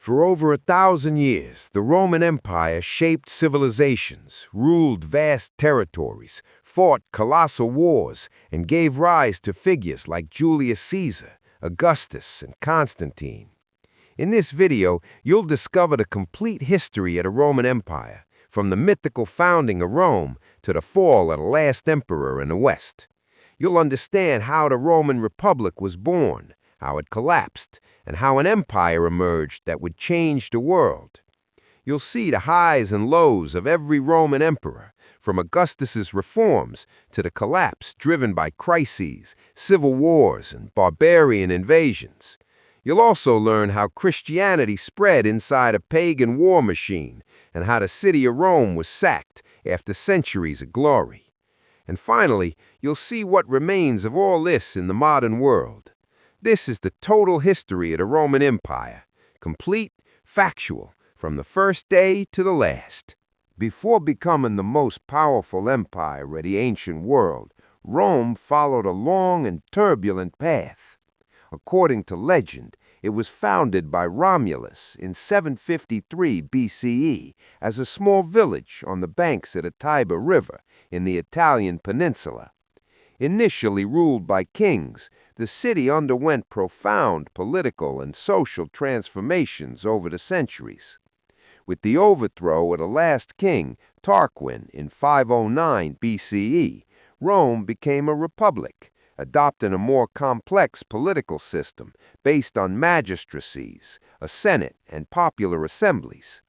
For over 1,000 years, the Roman Empire shaped civilizations, ruled vast territories, fought colossal wars, and gave rise to figures like Julius Caesar, Augustus, and Constantine. In this video, you'll discover the complete history of the Roman Empire, from the mythical founding of Rome to the fall of the last emperor in the West. You'll understand how the Roman Republic was born, how it collapsed, and how an empire emerged that would change the world. You'll see the highs and lows of every Roman emperor, from Augustus's reforms to the collapse driven by crises, civil wars, and barbarian invasions. You'll also learn how Christianity spread inside a pagan war machine and how the city of Rome was sacked after centuries of glory. And finally, you'll see what remains of all this in the modern world. This is the total history of the Roman Empire, complete, factual, from the first day to the last. Before becoming the most powerful empire of the ancient world, Rome followed a long and turbulent path. According to legend, it was founded by Romulus in 753 BCE as a small village on the banks of the Tiber River in the Italian peninsula. Initially ruled by kings, the city underwent profound political and social transformations over the centuries. With the overthrow of the last king, Tarquin, in 509 BCE, Rome became a republic, adopting a more complex political system based on magistracies, a senate, and popular assemblies.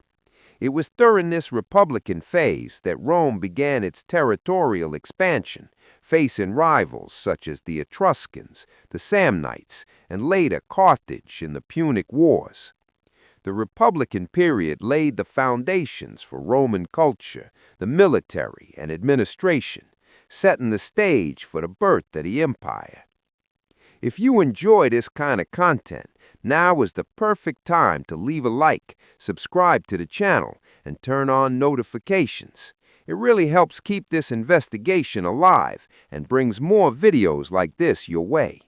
It was during this republican phase that Rome began its territorial expansion, facing rivals such as the Etruscans, the Samnites, and later Carthage in the Punic Wars. The Republican period laid the foundations for Roman culture, the military, and administration, setting the stage for the birth of the empire. If you enjoy this kind of content, now is the perfect time to leave a like, subscribe to the channel, and turn on notifications. It really helps keep this investigation alive and brings more videos like this your way.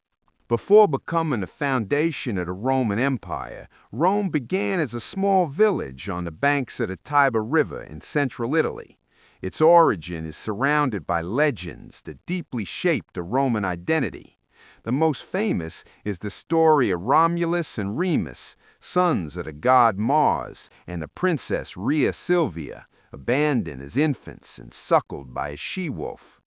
Before becoming the foundation of the Roman Empire, Rome began as a small village on the banks of the Tiber River in central Italy. Its origin is surrounded by legends that deeply shaped the Roman identity. The most famous is the story of Romulus and Remus, sons of the god Mars, and the princess Rhea Silvia, abandoned as infants and suckled by a she-wolf.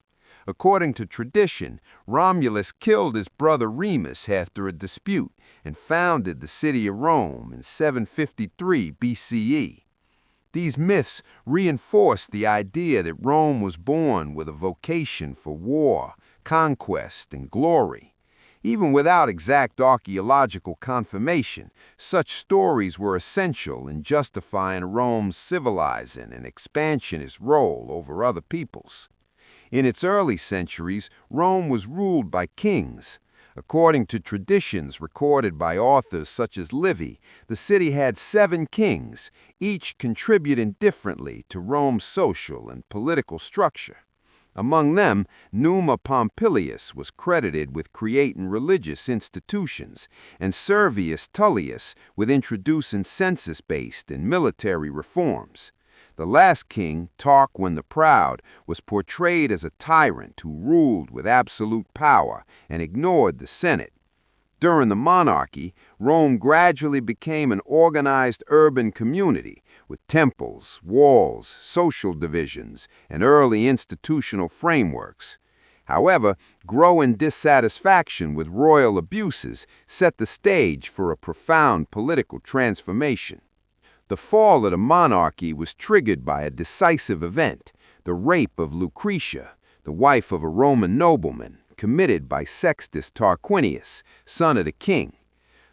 According to tradition, Romulus killed his brother Remus after a dispute and founded the city of Rome in 753 BCE. These myths reinforce the idea that Rome was born with a vocation for war, conquest, and glory. Even without exact archaeological confirmation, such stories were essential in justifying Rome's civilizing and expansionist role over other peoples. In its early centuries, Rome was ruled by kings. According to traditions recorded by authors such as Livy, the city had 7 kings, each contributing differently to Rome's social and political structure. Among them, Numa Pompilius was credited with creating religious institutions, and Servius Tullius with introducing census-based and military reforms. The last king, Tarquin the Proud, was portrayed as a tyrant who ruled with absolute power and ignored the Senate. During the monarchy, Rome gradually became an organized urban community with temples, walls, social divisions, and early institutional frameworks. However, growing dissatisfaction with royal abuses set the stage for a profound political transformation. The fall of the monarchy was triggered by a decisive event, the rape of Lucretia, the wife of a Roman nobleman, committed by Sextus Tarquinius, son of the king.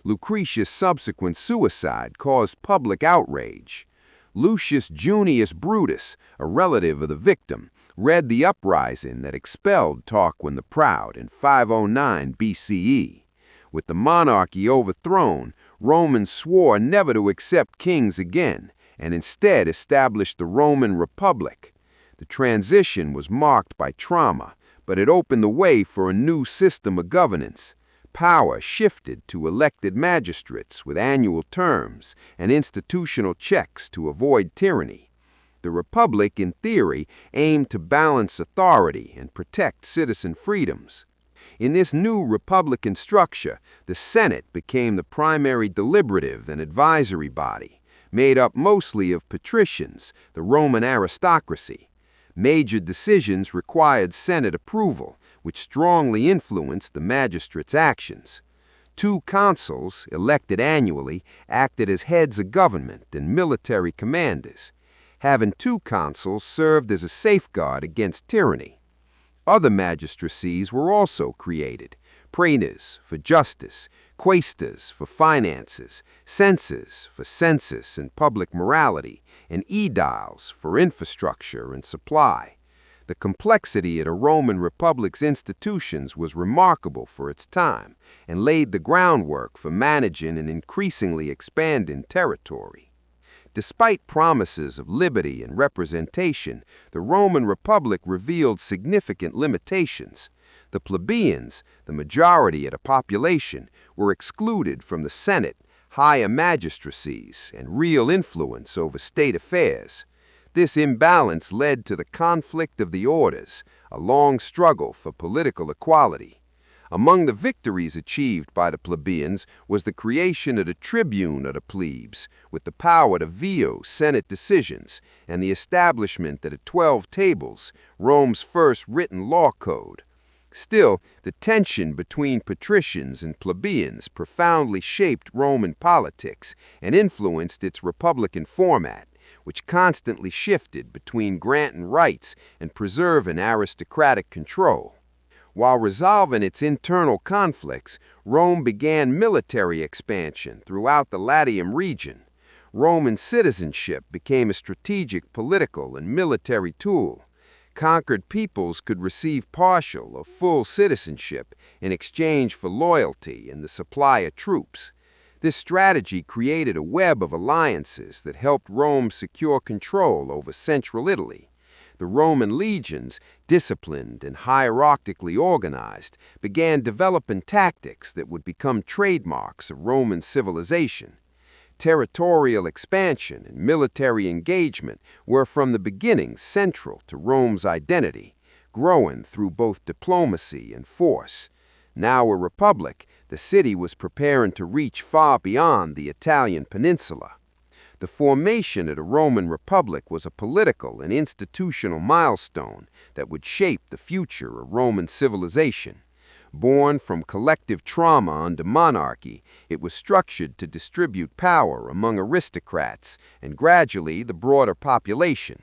Lucretia's subsequent suicide caused public outrage. Lucius Junius Brutus, a relative of the victim, led the uprising that expelled Tarquin the Proud in 509 BCE. With the monarchy overthrown, Romans swore never to accept kings again, and instead established the Roman Republic. The transition was marked by trauma, but it opened the way for a new system of governance. power shifted to elected magistrates with annual terms and institutional checks to avoid tyranny. The Republic, in theory, aimed to balance authority and protect citizen freedoms. In this new republican structure, the Senate became the primary deliberative and advisory body, made up mostly of patricians, the Roman aristocracy. Major decisions required Senate approval, which strongly influenced the magistrates' actions. 2 consuls, elected annually, acted as heads of government and military commanders. Having 2 consuls served as a safeguard against tyranny. Other magistracies were also created: praetors for justice, quaestors for finances, censors for census and public morality, and aediles for infrastructure and supply. The complexity of the Roman Republic's institutions was remarkable for its time and laid the groundwork for managing an increasingly expanding territory. Despite promises of liberty and representation, the Roman Republic revealed significant limitations. The plebeians, the majority of the population, were excluded from the Senate, higher magistracies, and real influence over state affairs. This imbalance led to the conflict of the orders, a long struggle for political equality. Among the victories achieved by the plebeians was the creation of the tribune of the plebes, with the power to veto Senate decisions, and the establishment of the 12 Tables, Rome's first written law code. Still, the tension between patricians and plebeians profoundly shaped Roman politics and influenced its republican format, which constantly shifted between granting rights and preserving aristocratic control. While resolving its internal conflicts, Rome began military expansion throughout the Latium region. Roman citizenship became a strategic political and military tool. Conquered peoples could receive partial or full citizenship in exchange for loyalty and the supply of troops. This strategy created a web of alliances that helped Rome secure control over central Italy. The Roman legions, disciplined and hierarchically organized, began developing tactics that would become trademarks of Roman civilization. Territorial expansion and military engagement were from the beginning central to Rome's identity, growing through both diplomacy and force. Now a republic, the city was preparing to reach far beyond the Italian peninsula. The formation of the Roman Republic was a political and institutional milestone that would shape the future of Roman civilization. Born from collective trauma under monarchy, it was structured to distribute power among aristocrats and gradually the broader population.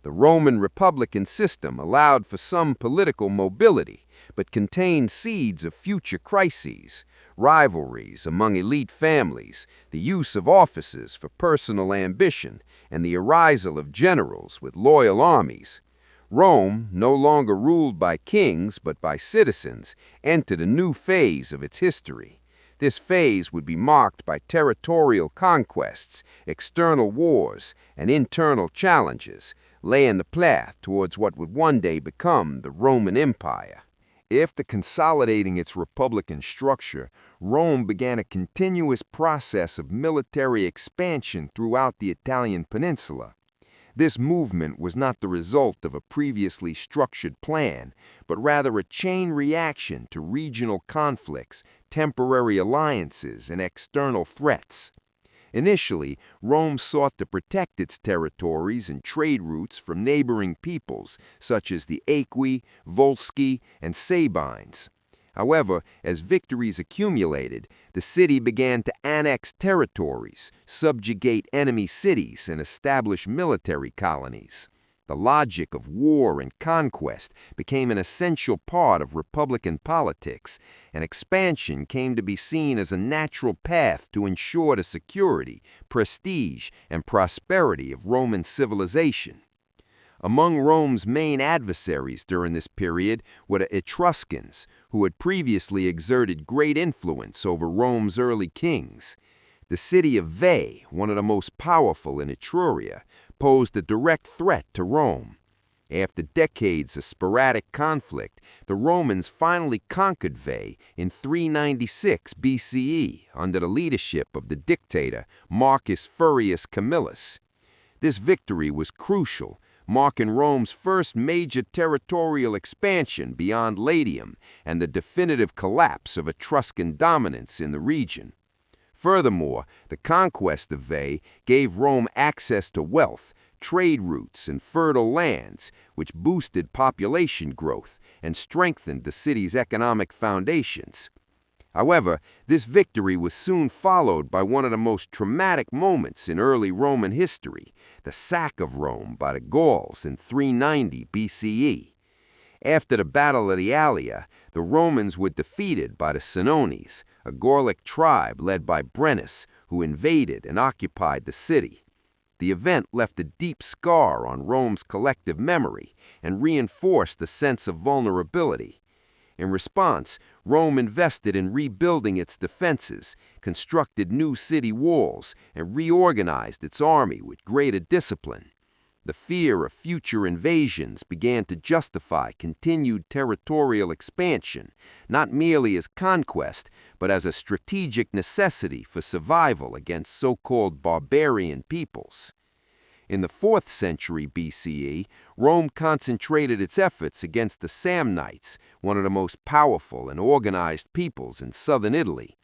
The Roman republican system allowed for some political mobility, but contained seeds of future crises: rivalries among elite families, the use of offices for personal ambition, and the arisal of generals with loyal armies. Rome, no longer ruled by kings but by citizens, entered a new phase of its history. This phase would be marked by territorial conquests, external wars, and internal challenges, laying the path towards what would one day become the Roman Empire. After consolidating its republican structure, Rome began a continuous process of military expansion throughout the Italian peninsula. This movement was not the result of a previously structured plan, but rather a chain reaction to regional conflicts, temporary alliances, and external threats. Initially, Rome sought to protect its territories and trade routes from neighboring peoples, such as the Aequi, Volsci, and Sabines. However, as victories accumulated, the city began to annex territories, subjugate enemy cities, and establish military colonies. The logic of war and conquest became an essential part of republican politics, and expansion came to be seen as a natural path to ensure the security, prestige, and prosperity of Roman civilization. Among Rome's main adversaries during this period were the Etruscans, who had previously exerted great influence over Rome's early kings. The city of Veii, one of the most powerful in Etruria, posed a direct threat to Rome. After decades of sporadic conflict, the Romans finally conquered Veii in 396 BCE under the leadership of the dictator Marcus Furius Camillus. This victory was crucial, marking Rome's first major territorial expansion beyond Latium and the definitive collapse of Etruscan dominance in the region. Furthermore, the conquest of Veii gave Rome access to wealth, trade routes, and fertile lands, which boosted population growth and strengthened the city's economic foundations. However, this victory was soon followed by one of the most traumatic moments in early Roman history, the sack of Rome by the Gauls in 390 BCE. After the Battle of the Allia, the Romans were defeated by the Senones, a Gaulic tribe led by Brennus, who invaded and occupied the city. The event left a deep scar on Rome's collective memory and reinforced the sense of vulnerability. In response, Rome invested in rebuilding its defenses, constructed new city walls, and reorganized its army with greater discipline. The fear of future invasions began to justify continued territorial expansion, not merely as conquest, but as a strategic necessity for survival against so-called barbarian peoples. In the 4th century BCE, Rome concentrated its efforts against the Samnites, one of the most powerful and organized peoples in southern Italy.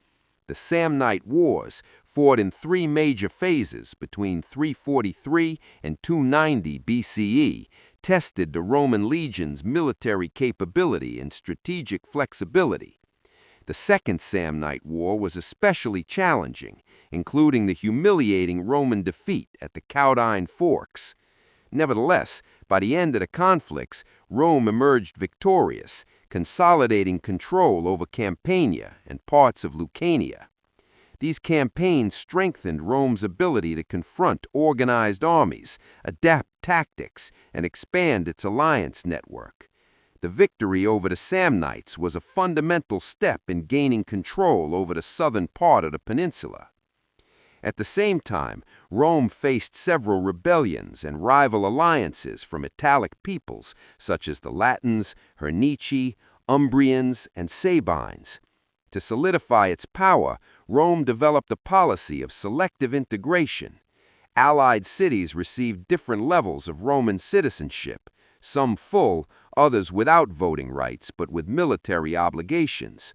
The Samnite Wars, fought in 3 major phases between 343 and 290 BCE, tested the Roman legion's military capability and strategic flexibility. The Second Samnite War was especially challenging, including the humiliating Roman defeat at the Caudine Forks. Nevertheless, by the end of the conflicts, Rome emerged victorious, consolidating control over Campania and parts of Lucania. These campaigns strengthened Rome's ability to confront organized armies, adapt tactics, and expand its alliance network. The victory over the Samnites was a fundamental step in gaining control over the southern part of the peninsula. At the same time, Rome faced several rebellions and rival alliances from Italic peoples such as the Latins, Hernici, Umbrians, and Sabines. To solidify its power, Rome developed a policy of selective integration. Allied cities received different levels of Roman citizenship, some full, others without voting rights but with military obligations.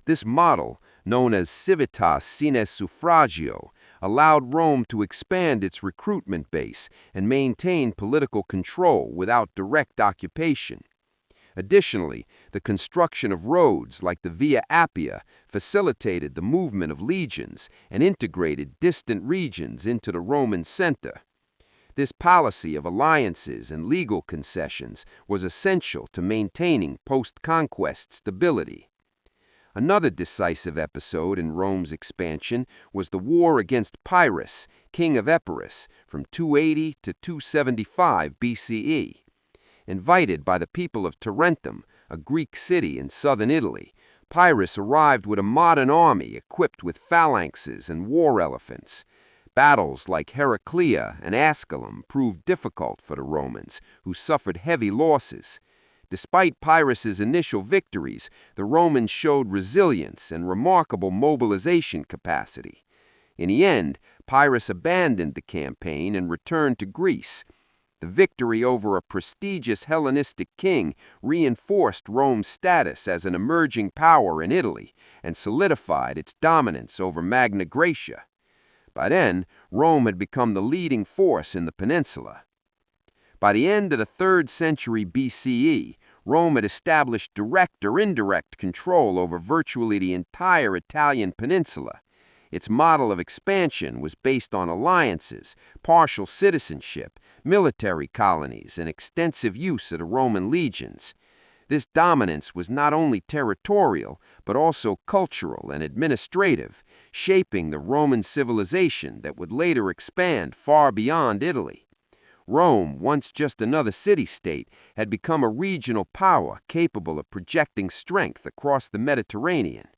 This model, known as civitas sine suffragio, allowed Rome to expand its recruitment base and maintain political control without direct occupation. Additionally, the construction of roads like the Via Appia facilitated the movement of legions and integrated distant regions into the Roman center. This policy of alliances and legal concessions was essential to maintaining post-conquest stability. Another decisive episode in Rome's expansion was the war against Pyrrhus, king of Epirus, from 280 to 275 BCE. Invited by the people of Tarentum, a Greek city in southern Italy, Pyrrhus arrived with a modern army equipped with phalanxes and war elephants. Battles like Heraclea and Asculum proved difficult for the Romans, who suffered heavy losses. Despite Pyrrhus's initial victories, the Romans showed resilience and remarkable mobilization capacity. In the end, Pyrrhus abandoned the campaign and returned to Greece. The victory over a prestigious Hellenistic king reinforced Rome's status as an emerging power in Italy and solidified its dominance over Magna Graecia. By then, Rome had become the leading force in the peninsula. By the end of the 3rd century BCE, Rome had established direct or indirect control over virtually the entire Italian peninsula. Its model of expansion was based on alliances, partial citizenship, military colonies, and extensive use of the Roman legions. This dominance was not only territorial, but also cultural and administrative, shaping the Roman civilization that would later expand far beyond Italy. Rome, once just another city-state, had become a regional power capable of projecting strength across the Mediterranean.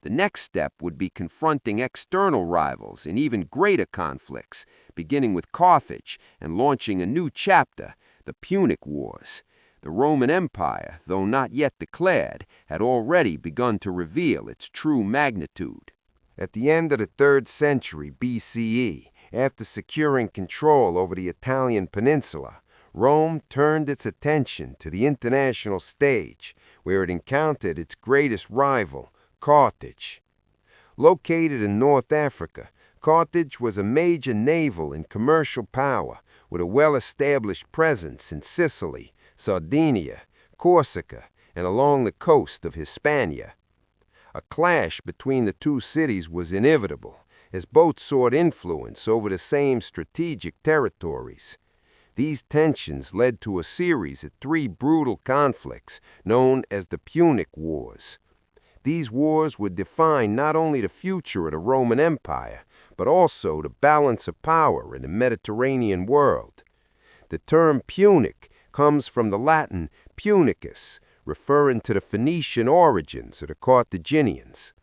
The next step would be confronting external rivals in even greater conflicts, beginning with Carthage and launching a new chapter, the Punic Wars. The Roman Empire, though not yet declared, had already begun to reveal its true magnitude. At the end of the 3rd century BCE, after securing control over the Italian peninsula, Rome turned its attention to the international stage, where it encountered its greatest rival, Carthage. Located in North Africa, Carthage was a major naval and commercial power with a well-established presence in Sicily, Sardinia, Corsica, and along the coast of Hispania. A clash between the two cities was inevitable, as both sought influence over the same strategic territories. These tensions led to a series of 3 brutal conflicts known as the Punic Wars. These wars would define not only the future of the Roman Empire, but also the balance of power in the Mediterranean world. The term Punic comes from the Latin Punicus, referring to the Phoenician origins of the Carthaginians.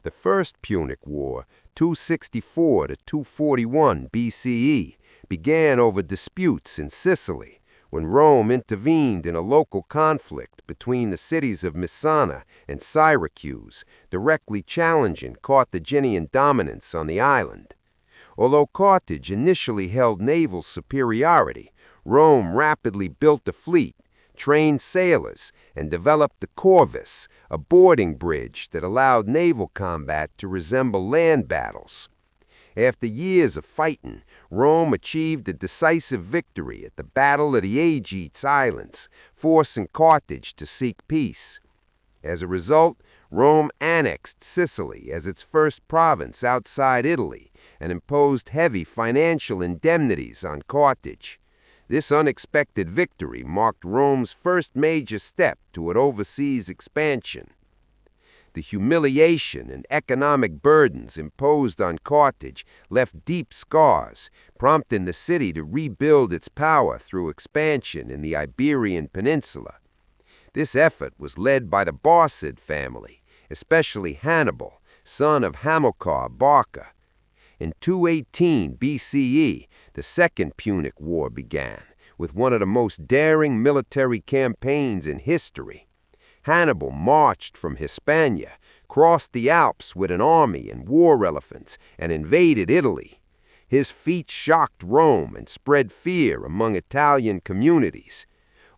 The First Punic War, 264 to 241 BCE, began over disputes in Sicily, when Rome intervened in a local conflict between the cities of Messana and Syracuse, directly challenging Carthaginian dominance on the island. Although Carthage initially held naval superiority, Rome rapidly built a fleet, trained sailors, and developed the corvus, a boarding bridge that allowed naval combat to resemble land battles. After years of fighting, Rome achieved a decisive victory at the Battle of the Aegean Islands, forcing Carthage to seek peace. As a result, Rome annexed Sicily as its first province outside Italy and imposed heavy financial indemnities on Carthage. This unexpected victory marked Rome's first major step toward overseas expansion. The humiliation and economic burdens imposed on Carthage left deep scars, prompting the city to rebuild its power through expansion in the Iberian Peninsula. This effort was led by the Barcid family, especially Hannibal, son of Hamilcar Barca. In 218 BCE, the Second Punic War began, with one of the most daring military campaigns in history. Hannibal marched from Hispania, crossed the Alps with an army and war elephants, and invaded Italy. His feat shocked Rome and spread fear among Italian communities.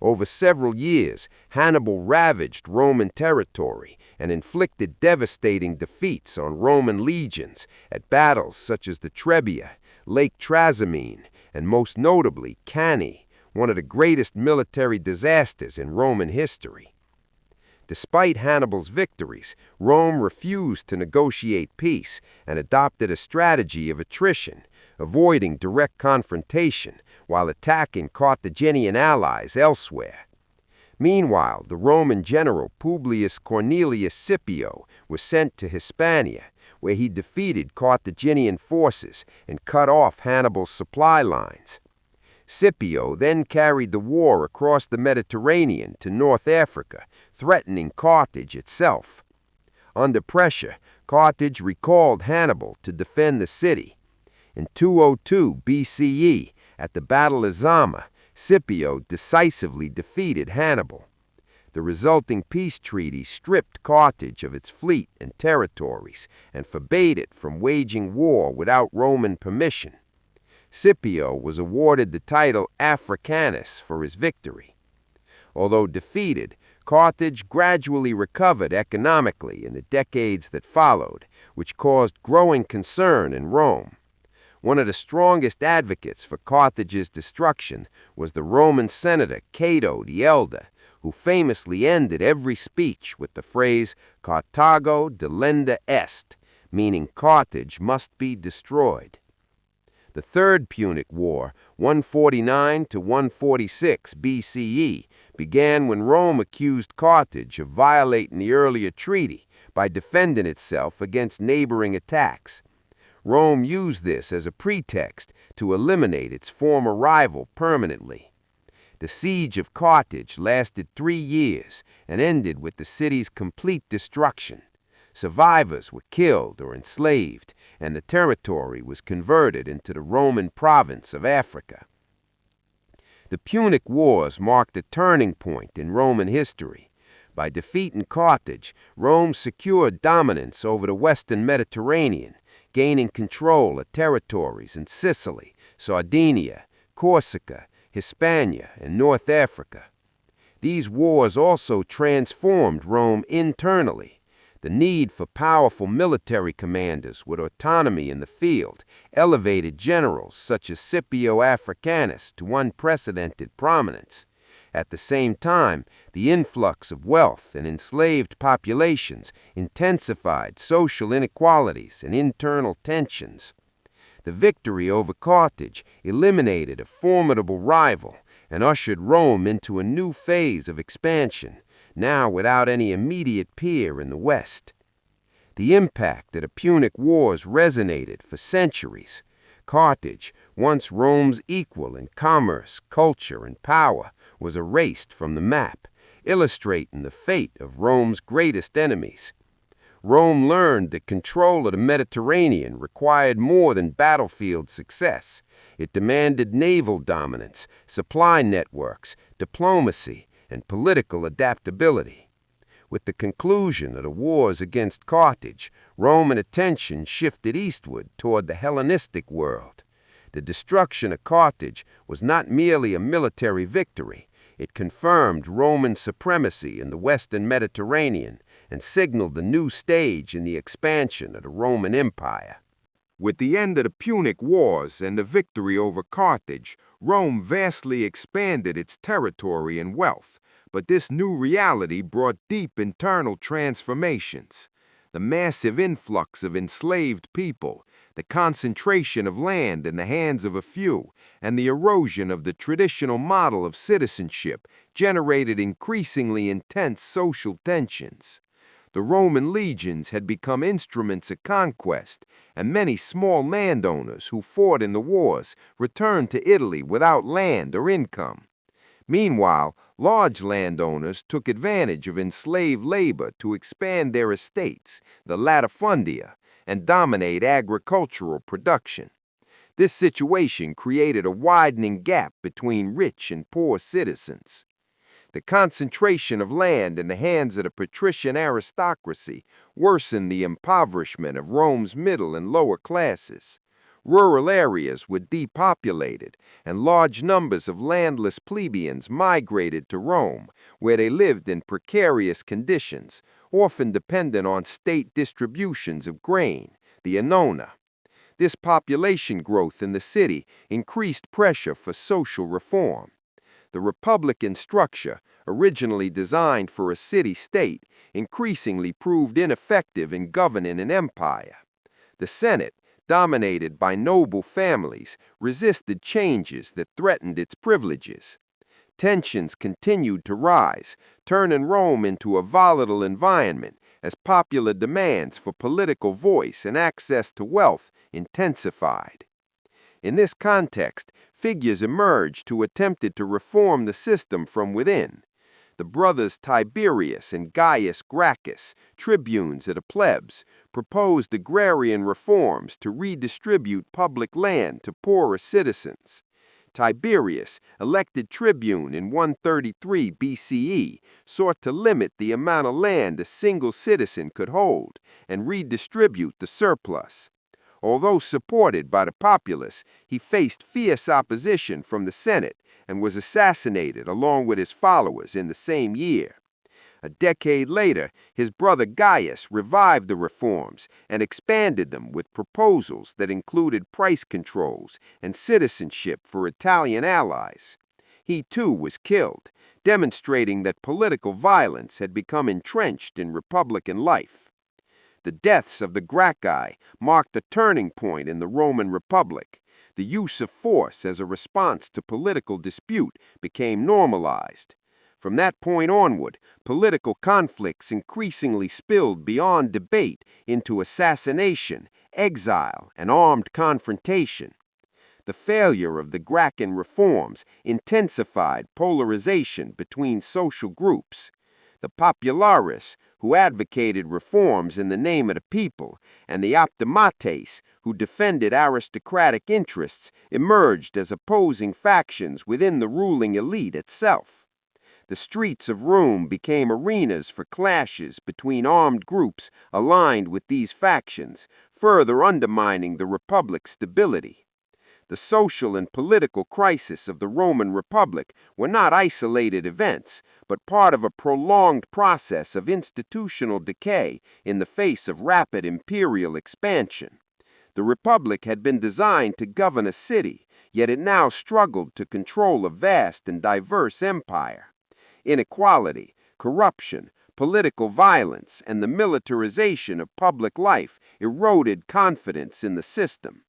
Over several years, Hannibal ravaged Roman territory and inflicted devastating defeats on Roman legions at battles such as the Trebia, Lake Trasimene, and most notably Cannae, one of the greatest military disasters in Roman history. Despite Hannibal's victories, Rome refused to negotiate peace and adopted a strategy of attrition, avoiding direct confrontation while attacking Carthaginian allies elsewhere. Meanwhile, the Roman general Publius Cornelius Scipio was sent to Hispania, where he defeated Carthaginian forces and cut off Hannibal's supply lines. Scipio then carried the war across the Mediterranean to North Africa, threatening Carthage itself. Under pressure, Carthage recalled Hannibal to defend the city. In 202 BCE, at the Battle of Zama, Scipio decisively defeated Hannibal. The resulting peace treaty stripped Carthage of its fleet and territories and forbade it from waging war without Roman permission. Scipio was awarded the title Africanus for his victory. Although defeated, Carthage gradually recovered economically in the decades that followed, which caused growing concern in Rome. One of the strongest advocates for Carthage's destruction was the Roman senator Cato the Elder, who famously ended every speech with the phrase Carthago delenda est, meaning Carthage must be destroyed. The Third Punic War, 149 to 146 BCE, began when Rome accused Carthage of violating the earlier treaty by defending itself against neighboring attacks. Rome used this as a pretext to eliminate its former rival permanently. The siege of Carthage lasted 3 years and ended with the city's complete destruction. Survivors were killed or enslaved, and the territory was converted into the Roman province of Africa. The Punic Wars marked a turning point in Roman history. By defeating Carthage, Rome secured dominance over the western Mediterranean, gaining control of territories in Sicily, Sardinia, Corsica, Hispania, and North Africa. These wars also transformed Rome internally. The need for powerful military commanders with autonomy in the field elevated generals such as Scipio Africanus to unprecedented prominence. At the same time, the influx of wealth and enslaved populations intensified social inequalities and internal tensions. The victory over Carthage eliminated a formidable rival and ushered Rome into a new phase of expansion, now without any immediate peer in the West. The impact of the Punic Wars resonated for centuries. Carthage, once Rome's equal in commerce, culture, and power, was erased from the map, illustrating the fate of Rome's greatest enemies. Rome learned that control of the Mediterranean required more than battlefield success. It demanded naval dominance, supply networks, diplomacy, and political adaptability. With the conclusion of the wars against Carthage, Roman attention shifted eastward toward the Hellenistic world. The destruction of Carthage was not merely a military victory. It confirmed Roman supremacy in the western Mediterranean and signaled a new stage in the expansion of the Roman Empire. With the end of the Punic Wars and the victory over Carthage, Rome vastly expanded its territory and wealth, but this new reality brought deep internal transformations. The massive influx of enslaved people, the concentration of land in the hands of a few, and the erosion of the traditional model of citizenship generated increasingly intense social tensions. The Roman legions had become instruments of conquest, and many small landowners who fought in the wars returned to Italy without land or income. Meanwhile, large landowners took advantage of enslaved labor to expand their estates, the latifundia, and dominate agricultural production. This situation created a widening gap between rich and poor citizens. The concentration of land in the hands of the patrician aristocracy worsened the impoverishment of Rome's middle and lower classes. Rural areas were depopulated, and large numbers of landless plebeians migrated to Rome, where they lived in precarious conditions, often dependent on state distributions of grain, the annona. This population growth in the city increased pressure for social reform. The republican structure, originally designed for a city-state, increasingly proved ineffective in governing an empire. The Senate, dominated by noble families, resisted changes that threatened its privileges. Tensions continued to rise, turning Rome into a volatile environment as popular demands for political voice and access to wealth intensified. In this context, figures emerged who attempted to reform the system from within. The brothers Tiberius and Gaius Gracchus, tribunes of the plebs, proposed agrarian reforms to redistribute public land to poorer citizens. Tiberius, elected tribune in 133 BCE, sought to limit the amount of land a single citizen could hold and redistribute the surplus. Although supported by the populace, he faced fierce opposition from the Senate and was assassinated along with his followers in the same year. A decade later, his brother Gaius revived the reforms and expanded them with proposals that included price controls and citizenship for Italian allies. He too was killed, demonstrating that political violence had become entrenched in republican life. The deaths of the Gracchi marked a turning point in the Roman Republic. The use of force as a response to political dispute became normalized. From that point onward, political conflicts increasingly spilled beyond debate into assassination, exile, and armed confrontation. The failure of the Gracchian reforms intensified polarization between social groups. The populares, who advocated reforms in the name of the people, and the optimates, who who defended aristocratic interests emerged as opposing factions within the ruling elite itself. The streets of Rome became arenas for clashes between armed groups aligned with these factions, further undermining the Republic's stability. The social and political crisis of the Roman Republic were not isolated events, but part of a prolonged process of institutional decay in the face of rapid imperial expansion. The Republic had been designed to govern a city, yet it now struggled to control a vast and diverse empire. Inequality, corruption, political violence, and the militarization of public life eroded confidence in the system.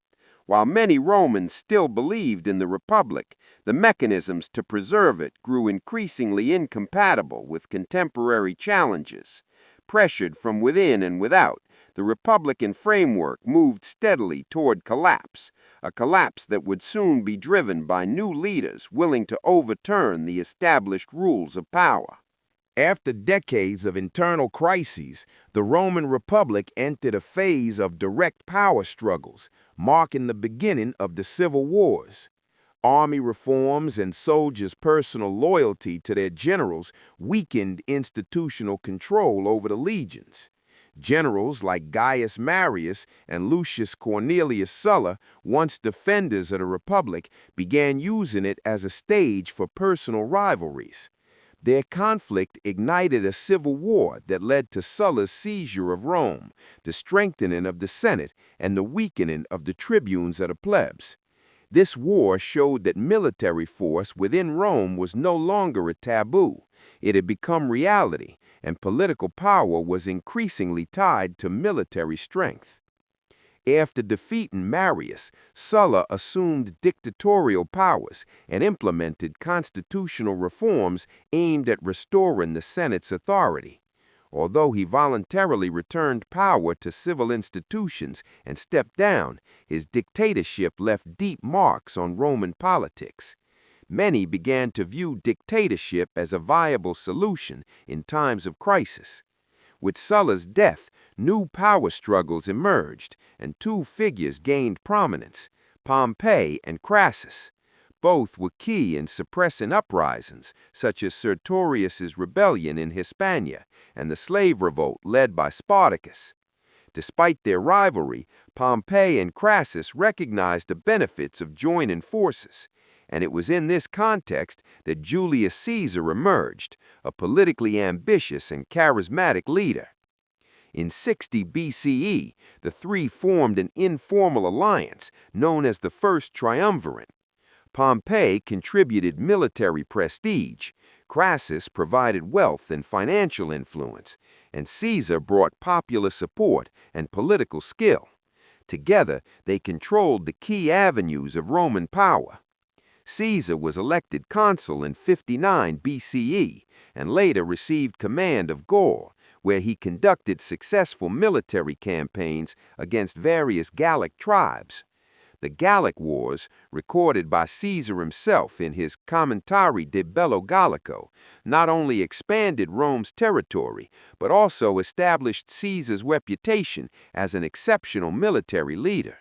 While many Romans still believed in the Republic, the mechanisms to preserve it grew increasingly incompatible with contemporary challenges. Pressured from within and without, the Republican framework moved steadily toward collapse, a collapse that would soon be driven by new leaders willing to overturn the established rules of power. After decades of internal crises, the Roman Republic entered a phase of direct power struggles, marking the beginning of the civil wars. Army reforms and soldiers' personal loyalty to their generals weakened institutional control over the legions. Generals like Gaius Marius and Lucius Cornelius Sulla, once defenders of the Republic, began using it as a stage for personal rivalries. Their conflict ignited a civil war that led to Sulla's seizure of Rome, the strengthening of the Senate, and the weakening of the tribunes of the plebs. This war showed that military force within Rome was no longer a taboo. It had become reality, and political power was increasingly tied to military strength. After defeating Marius, Sulla assumed dictatorial powers and implemented constitutional reforms aimed at restoring the Senate's authority. Although he voluntarily returned power to civil institutions and stepped down, his dictatorship left deep marks on Roman politics. Many began to view dictatorship as a viable solution in times of crisis. With Sulla's death, new power struggles emerged, and two figures gained prominence, Pompey and Crassus. Both were key in suppressing uprisings, such as Sertorius's rebellion in Hispania and the slave revolt led by Spartacus. Despite their rivalry, Pompey and Crassus recognized the benefits of joining forces, and it was in this context that Julius Caesar emerged, a politically ambitious and charismatic leader. In 60 BCE, the three formed an informal alliance known as the First Triumvirate. Pompey contributed military prestige, Crassus provided wealth and financial influence, and Caesar brought popular support and political skill. Together, they controlled the key avenues of Roman power. Caesar was elected consul in 59 BCE and later received command of Gaul, where he conducted successful military campaigns against various Gallic tribes. The Gallic Wars, recorded by Caesar himself in his Commentari de Bello Gallico, not only expanded Rome's territory, but also established Caesar's reputation as an exceptional military leader.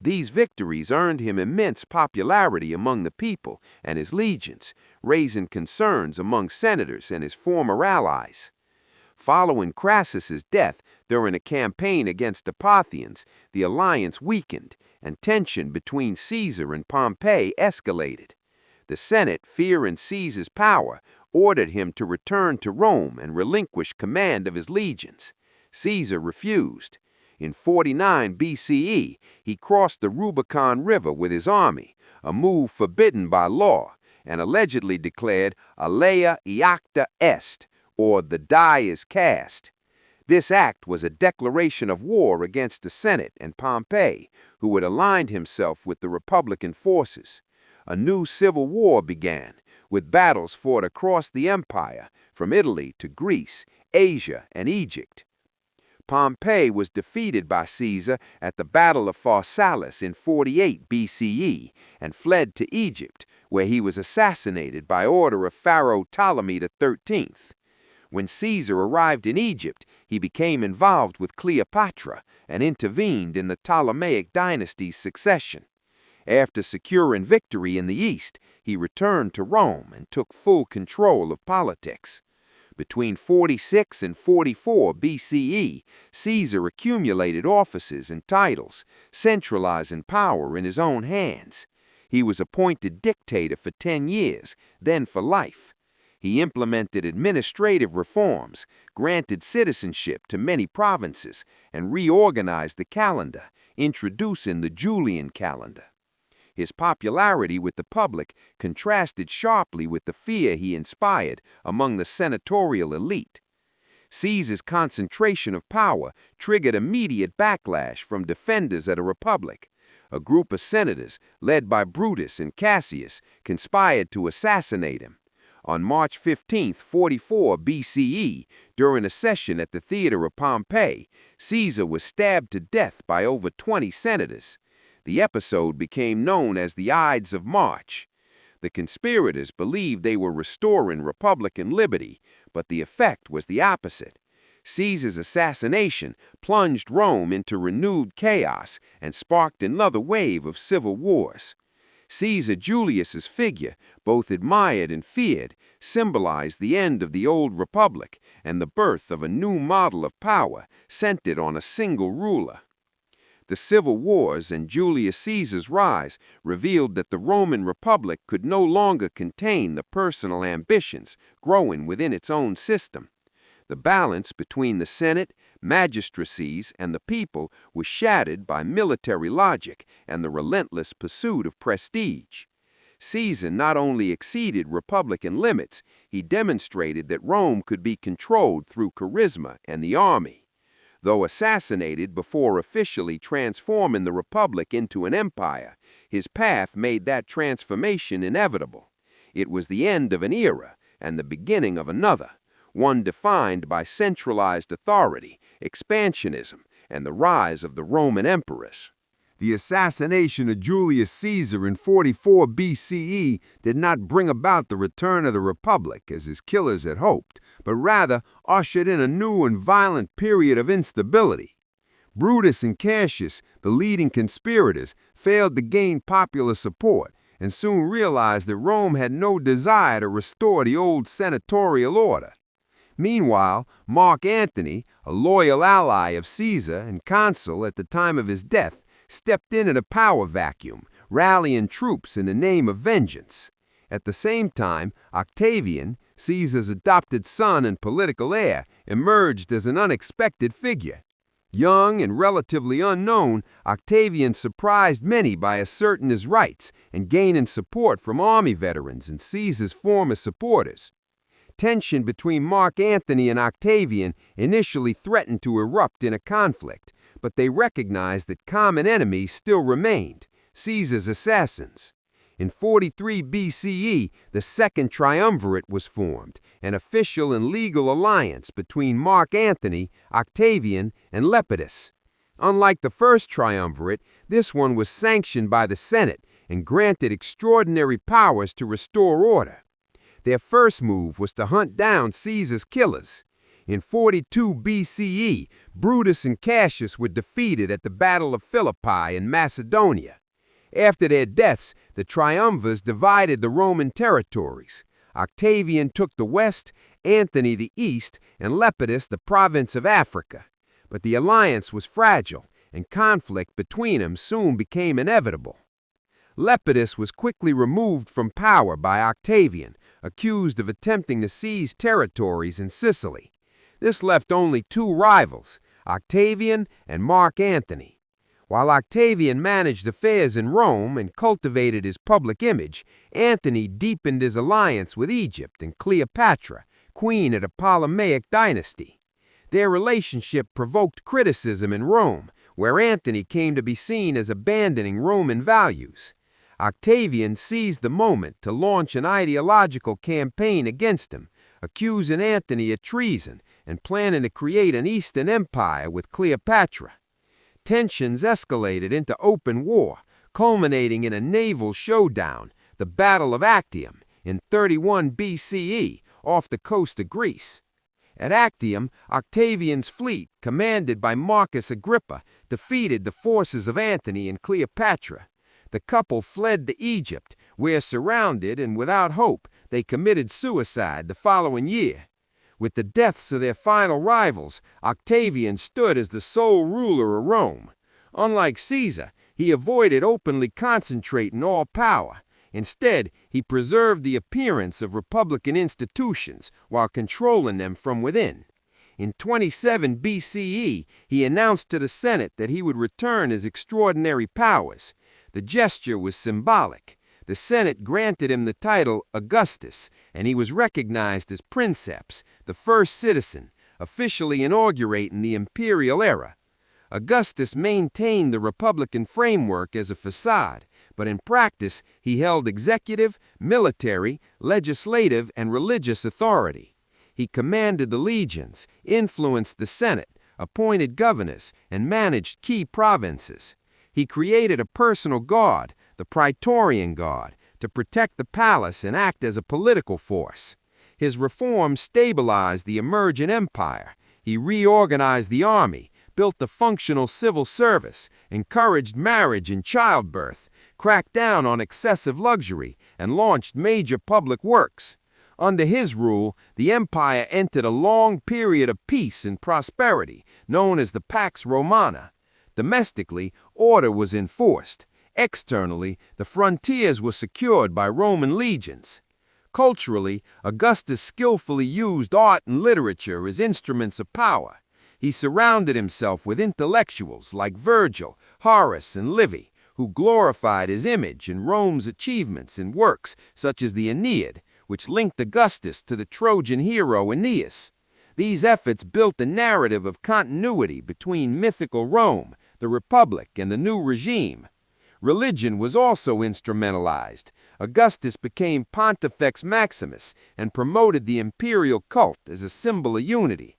These victories earned him immense popularity among the people and his legions, raising concerns among senators and his former allies. Following Crassus's death during a campaign against the Parthians, the alliance weakened, and tension between Caesar and Pompey escalated. The Senate, fearing Caesar's power, ordered him to return to Rome and relinquish command of his legions. Caesar refused. In 49 BCE, he crossed the Rubicon River with his army, a move forbidden by law, and allegedly declared alea iacta est, or the die is cast. This act was a declaration of war against the Senate and Pompey, who had aligned himself with the Republican forces. A new civil war began, with battles fought across the empire, from Italy to Greece, Asia, and Egypt. Pompey was defeated by Caesar at the Battle of Pharsalus in 48 BCE and fled to Egypt, where he was assassinated by order of Pharaoh Ptolemy XIII. When Caesar arrived in Egypt, he became involved with Cleopatra and intervened in the Ptolemaic dynasty's succession. After securing victory in the East, he returned to Rome and took full control of politics. Between 46 and 44 BCE, Caesar accumulated offices and titles, centralizing power in his own hands. He was appointed dictator for 10 years, then for life. He implemented administrative reforms, granted citizenship to many provinces, and reorganized the calendar, introducing the Julian calendar. His popularity with the public contrasted sharply with the fear he inspired among the senatorial elite. Caesar's concentration of power triggered immediate backlash from defenders of the Republic. A group of senators, led by Brutus and Cassius, conspired to assassinate him. On March 15, 44 BCE, during a session at the theater of Pompeii, Caesar was stabbed to death by over 20 senators. The episode became known as the Ides of March. The conspirators believed they were restoring Republican liberty, but the effect was the opposite. Caesar's assassination plunged Rome into renewed chaos and sparked another wave of civil wars. Caesar Julius's figure, both admired and feared, symbolized the end of the old republic and the birth of a new model of power centered on a single ruler. The civil wars and Julius Caesar's rise revealed that the Roman Republic could no longer contain the personal ambitions growing within its own system. The balance between the Senate, magistracies, and the people was shattered by military logic and the relentless pursuit of prestige. Caesar not only exceeded Republican limits, he demonstrated that Rome could be controlled through charisma and the army. Though assassinated before officially transforming the Republic into an empire, his path made that transformation inevitable. It was the end of an era and the beginning of another, one defined by centralized authority, expansionism, and the rise of the Roman emperors. The assassination of Julius Caesar in 44 BCE did not bring about the return of the Republic as his killers had hoped, but rather ushered in a new and violent period of instability. Brutus and Cassius, the leading conspirators, failed to gain popular support and soon realized that Rome had no desire to restore the old senatorial order. Meanwhile, Mark Antony, a loyal ally of Caesar and consul at the time of his death, stepped in at a power vacuum, rallying troops in the name of vengeance. At the same time, Octavian, Caesar's adopted son and political heir, emerged as an unexpected figure. Young and relatively unknown, Octavian surprised many by asserting his rights and gaining support from army veterans and Caesar's former supporters. Tension between Mark Antony and Octavian initially threatened to erupt in a conflict, but they recognized that common enemies still remained: Caesar's assassins. In 43 BCE, the Second Triumvirate was formed, an official and legal alliance between Mark Antony, Octavian, and Lepidus. Unlike the First Triumvirate, this one was sanctioned by the Senate and granted extraordinary powers to restore order. Their first move was to hunt down Caesar's killers. In 42 BCE, Brutus and Cassius were defeated at the Battle of Philippi in Macedonia. After their deaths, the triumvirs divided the Roman territories. Octavian took the west, Antony the east, and Lepidus the province of Africa. But the alliance was fragile, and conflict between them soon became inevitable. Lepidus was quickly removed from power by Octavian, accused of attempting to seize territories in Sicily. This left only two rivals, Octavian and Mark Antony. While Octavian managed affairs in Rome and cultivated his public image, Antony deepened his alliance with Egypt and Cleopatra, queen of the Ptolemaic dynasty. Their relationship provoked criticism in Rome, where Antony came to be seen as abandoning Roman values. Octavian seized the moment to launch an ideological campaign against him, accusing Antony of treason and planning to create an Eastern Empire with Cleopatra. Tensions escalated into open war, culminating in a naval showdown, the Battle of Actium, in 31 BCE, off the coast of Greece. At Actium, Octavian's fleet, commanded by Marcus Agrippa, defeated the forces of Antony and Cleopatra. The couple fled to Egypt, where, surrounded and without hope, they committed suicide the following year. With the deaths of their final rivals, Octavian stood as the sole ruler of Rome. Unlike Caesar, he avoided openly concentrating all power. Instead, he preserved the appearance of republican institutions while controlling them from within. In 27 BCE, he announced to the Senate that he would return his extraordinary powers. The gesture was symbolic. The Senate granted him the title Augustus, and he was recognized as princeps, the first citizen, officially inaugurating the imperial era. Augustus maintained the republican framework as a facade, but in practice he held executive, military, legislative, and religious authority. He commanded the legions, influenced the Senate, appointed governors, and managed key provinces. He created a personal guard, the Praetorian Guard, to protect the palace and act as a political force. His reforms stabilized the emergent empire. He reorganized the army, built a functional civil service, encouraged marriage and childbirth, cracked down on excessive luxury, and launched major public works. Under his rule, the empire entered a long period of peace and prosperity, known as the Pax Romana. Domestically, order was enforced. Externally, the frontiers were secured by Roman legions. Culturally, Augustus skillfully used art and literature as instruments of power. He surrounded himself with intellectuals like Virgil, Horace, and Livy, who glorified his image and Rome's achievements in works such as the Aeneid, which linked Augustus to the Trojan hero Aeneas. These efforts built a narrative of continuity between mythical Rome, the Republic, and the new regime. Religion was also instrumentalized. Augustus became Pontifex Maximus and promoted the imperial cult as a symbol of unity.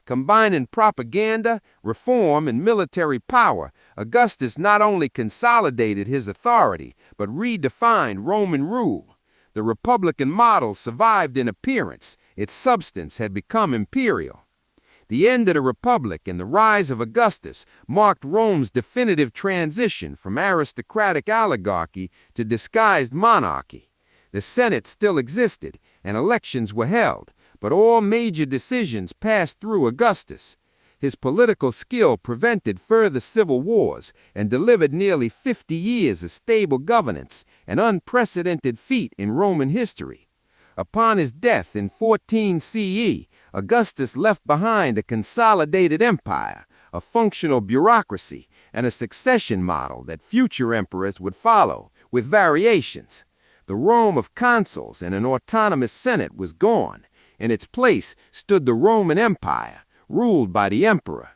Combining propaganda, reform, and military power, Augustus not only consolidated his authority, but redefined Roman rule. The republican model survived in appearance. Its substance had become imperial. The end of the Republic and the rise of Augustus marked Rome's definitive transition from aristocratic oligarchy to disguised monarchy. The Senate still existed, and elections were held, but all major decisions passed through Augustus. His political skill prevented further civil wars and delivered nearly 50 years of stable governance, an unprecedented feat in Roman history. Upon his death in 14 CE, Augustus left behind a consolidated empire, a functional bureaucracy, and a succession model that future emperors would follow, with variations. The Rome of consuls and an autonomous Senate was gone. In its place stood the Roman Empire, ruled by the emperor.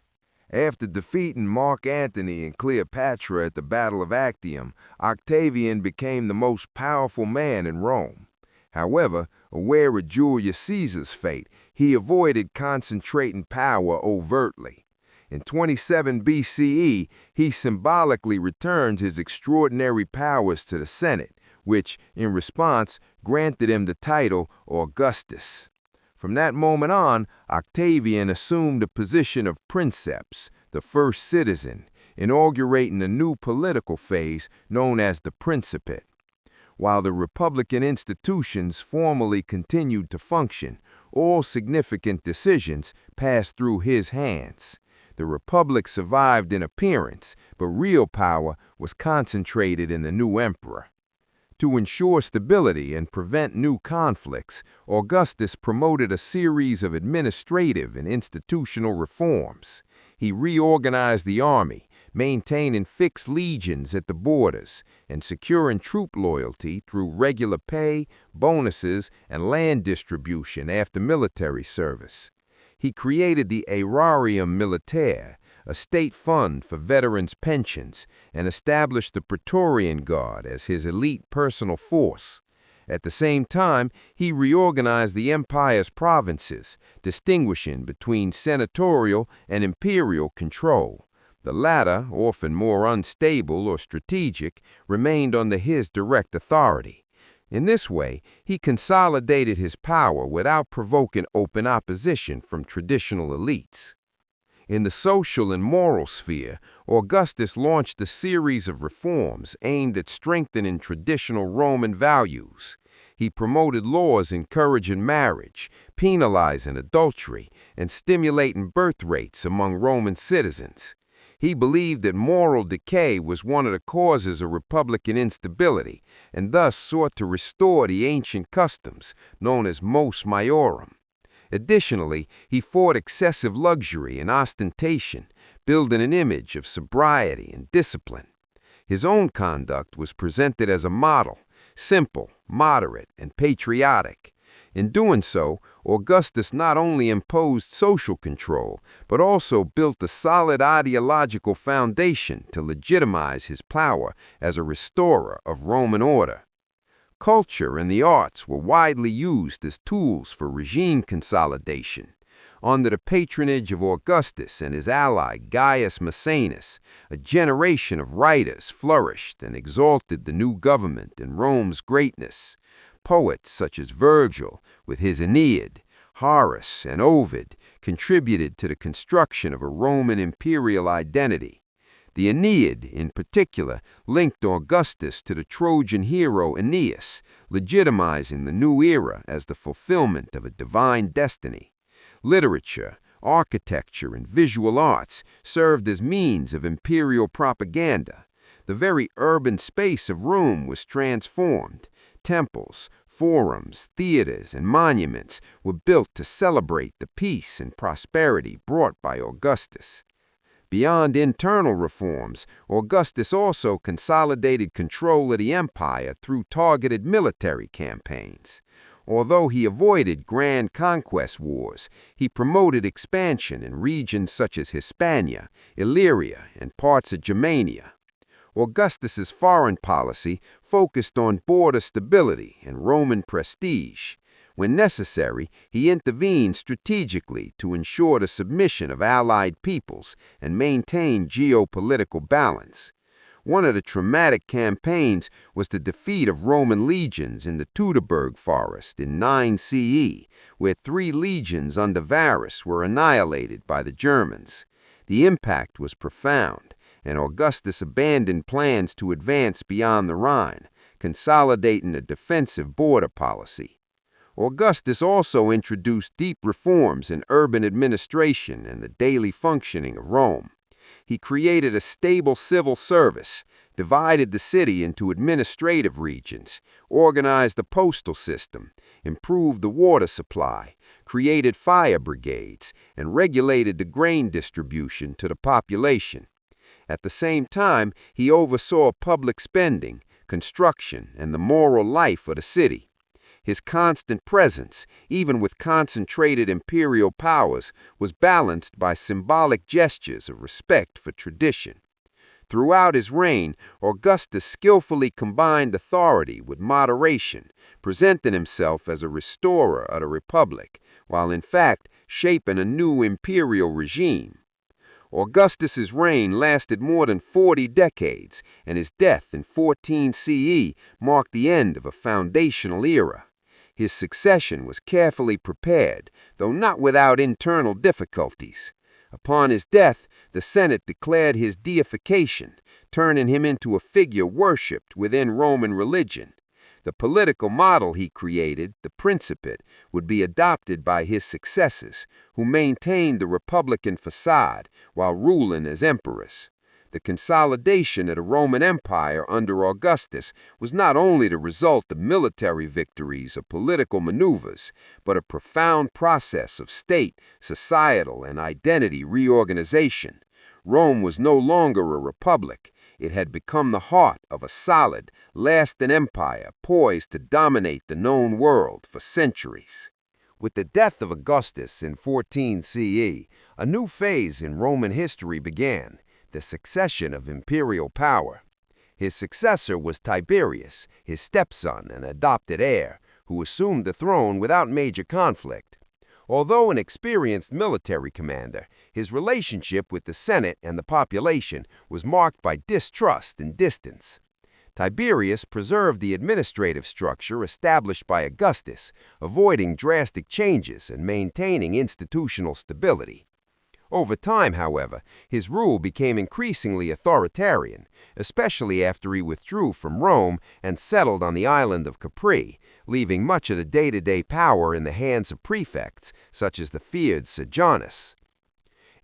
After defeating Mark Antony and Cleopatra at the Battle of Actium, Octavian became the most powerful man in Rome. However, aware of Julius Caesar's fate, he avoided concentrating power overtly. In 27 BCE, he symbolically returned his extraordinary powers to the Senate, which, in response, granted him the title Augustus. From that moment on, Octavian assumed the position of princeps, the first citizen, inaugurating a new political phase known as the Principate. While the republican institutions formally continued to function, all significant decisions passed through his hands. The Republic survived in appearance, but real power was concentrated in the new emperor. To ensure stability and prevent new conflicts, Augustus promoted a series of administrative and institutional reforms. He reorganized the army, maintaining fixed legions at the borders, and securing troop loyalty through regular pay, bonuses, and land distribution after military service. He created the Aerarium Militare, a state fund for veterans' pensions, and established the Praetorian Guard as his elite personal force. At the same time, he reorganized the empire's provinces, distinguishing between senatorial and imperial control. The latter, often more unstable or strategic, remained under his direct authority. In this way, he consolidated his power without provoking open opposition from traditional elites. In the social and moral sphere, Augustus launched a series of reforms aimed at strengthening traditional Roman values. He promoted laws encouraging marriage, penalizing adultery, and stimulating birth rates among Roman citizens. He believed that moral decay was one of the causes of republican instability, and thus sought to restore the ancient customs known as mos maiorum. Additionally, he fought excessive luxury and ostentation, building an image of sobriety and discipline. His own conduct was presented as a model, simple, moderate, and patriotic. In doing so, Augustus not only imposed social control, but also built a solid ideological foundation to legitimize his power as a restorer of Roman order. Culture and the arts were widely used as tools for regime consolidation. Under the patronage of Augustus and his ally Gaius Maecenas, a generation of writers flourished and exalted the new government and Rome's greatness. Poets such as Virgil, with his Aeneid, Horace, and Ovid contributed to the construction of a Roman imperial identity. The Aeneid, in particular, linked Augustus to the Trojan hero Aeneas, legitimizing the new era as the fulfillment of a divine destiny. Literature, architecture, and visual arts served as means of imperial propaganda. The very urban space of Rome was transformed. Temples, forums, theaters, and monuments were built to celebrate the peace and prosperity brought by Augustus. Beyond internal reforms, Augustus also consolidated control of the empire through targeted military campaigns. Although he avoided grand conquest wars, he promoted expansion in regions such as Hispania, Illyria, and parts of Germania. Augustus's foreign policy focused on border stability and Roman prestige. When necessary, he intervened strategically to ensure the submission of allied peoples and maintain geopolitical balance. One of the traumatic campaigns was the defeat of Roman legions in the Teutoburg Forest in 9 CE, where 3 legions under Varus were annihilated by the Germans. The impact was profound, and Augustus abandoned plans to advance beyond the Rhine, consolidating a defensive border policy. Augustus also introduced deep reforms in urban administration and the daily functioning of Rome. He created a stable civil service, divided the city into administrative regions, organized the postal system, improved the water supply, created fire brigades, and regulated the grain distribution to the population. At the same time, he oversaw public spending, construction, and the moral life of the city. His constant presence, even with concentrated imperial powers, was balanced by symbolic gestures of respect for tradition. Throughout his reign, Augustus skillfully combined authority with moderation, presenting himself as a restorer of the republic, while in fact shaping a new imperial regime. Augustus's reign lasted more than 40 decades, and his death in 14 CE marked the end of a foundational era. His succession was carefully prepared, though not without internal difficulties. Upon his death, the Senate declared his deification, turning him into a figure worshipped within Roman religion. The political model he created, the Principate, would be adopted by his successors, who maintained the republican facade while ruling as emperors. The consolidation of the Roman Empire under Augustus was not only the result of military victories or political maneuvers, but a profound process of state, societal, and identity reorganization. Rome was no longer a republic. It had become the heart of a solid, lasting empire poised to dominate the known world for centuries. With the death of Augustus in 14 CE, a new phase in Roman history began, the succession of imperial power. His successor was Tiberius, his stepson and adopted heir, who assumed the throne without major conflict. Although an experienced military commander, his relationship with the Senate and the population was marked by distrust and distance. Tiberius preserved the administrative structure established by Augustus, avoiding drastic changes and maintaining institutional stability. Over time, however, his rule became increasingly authoritarian, especially after he withdrew from Rome and settled on the island of Capri, leaving much of the day-to-day power in the hands of prefects, such as the feared Sejanus.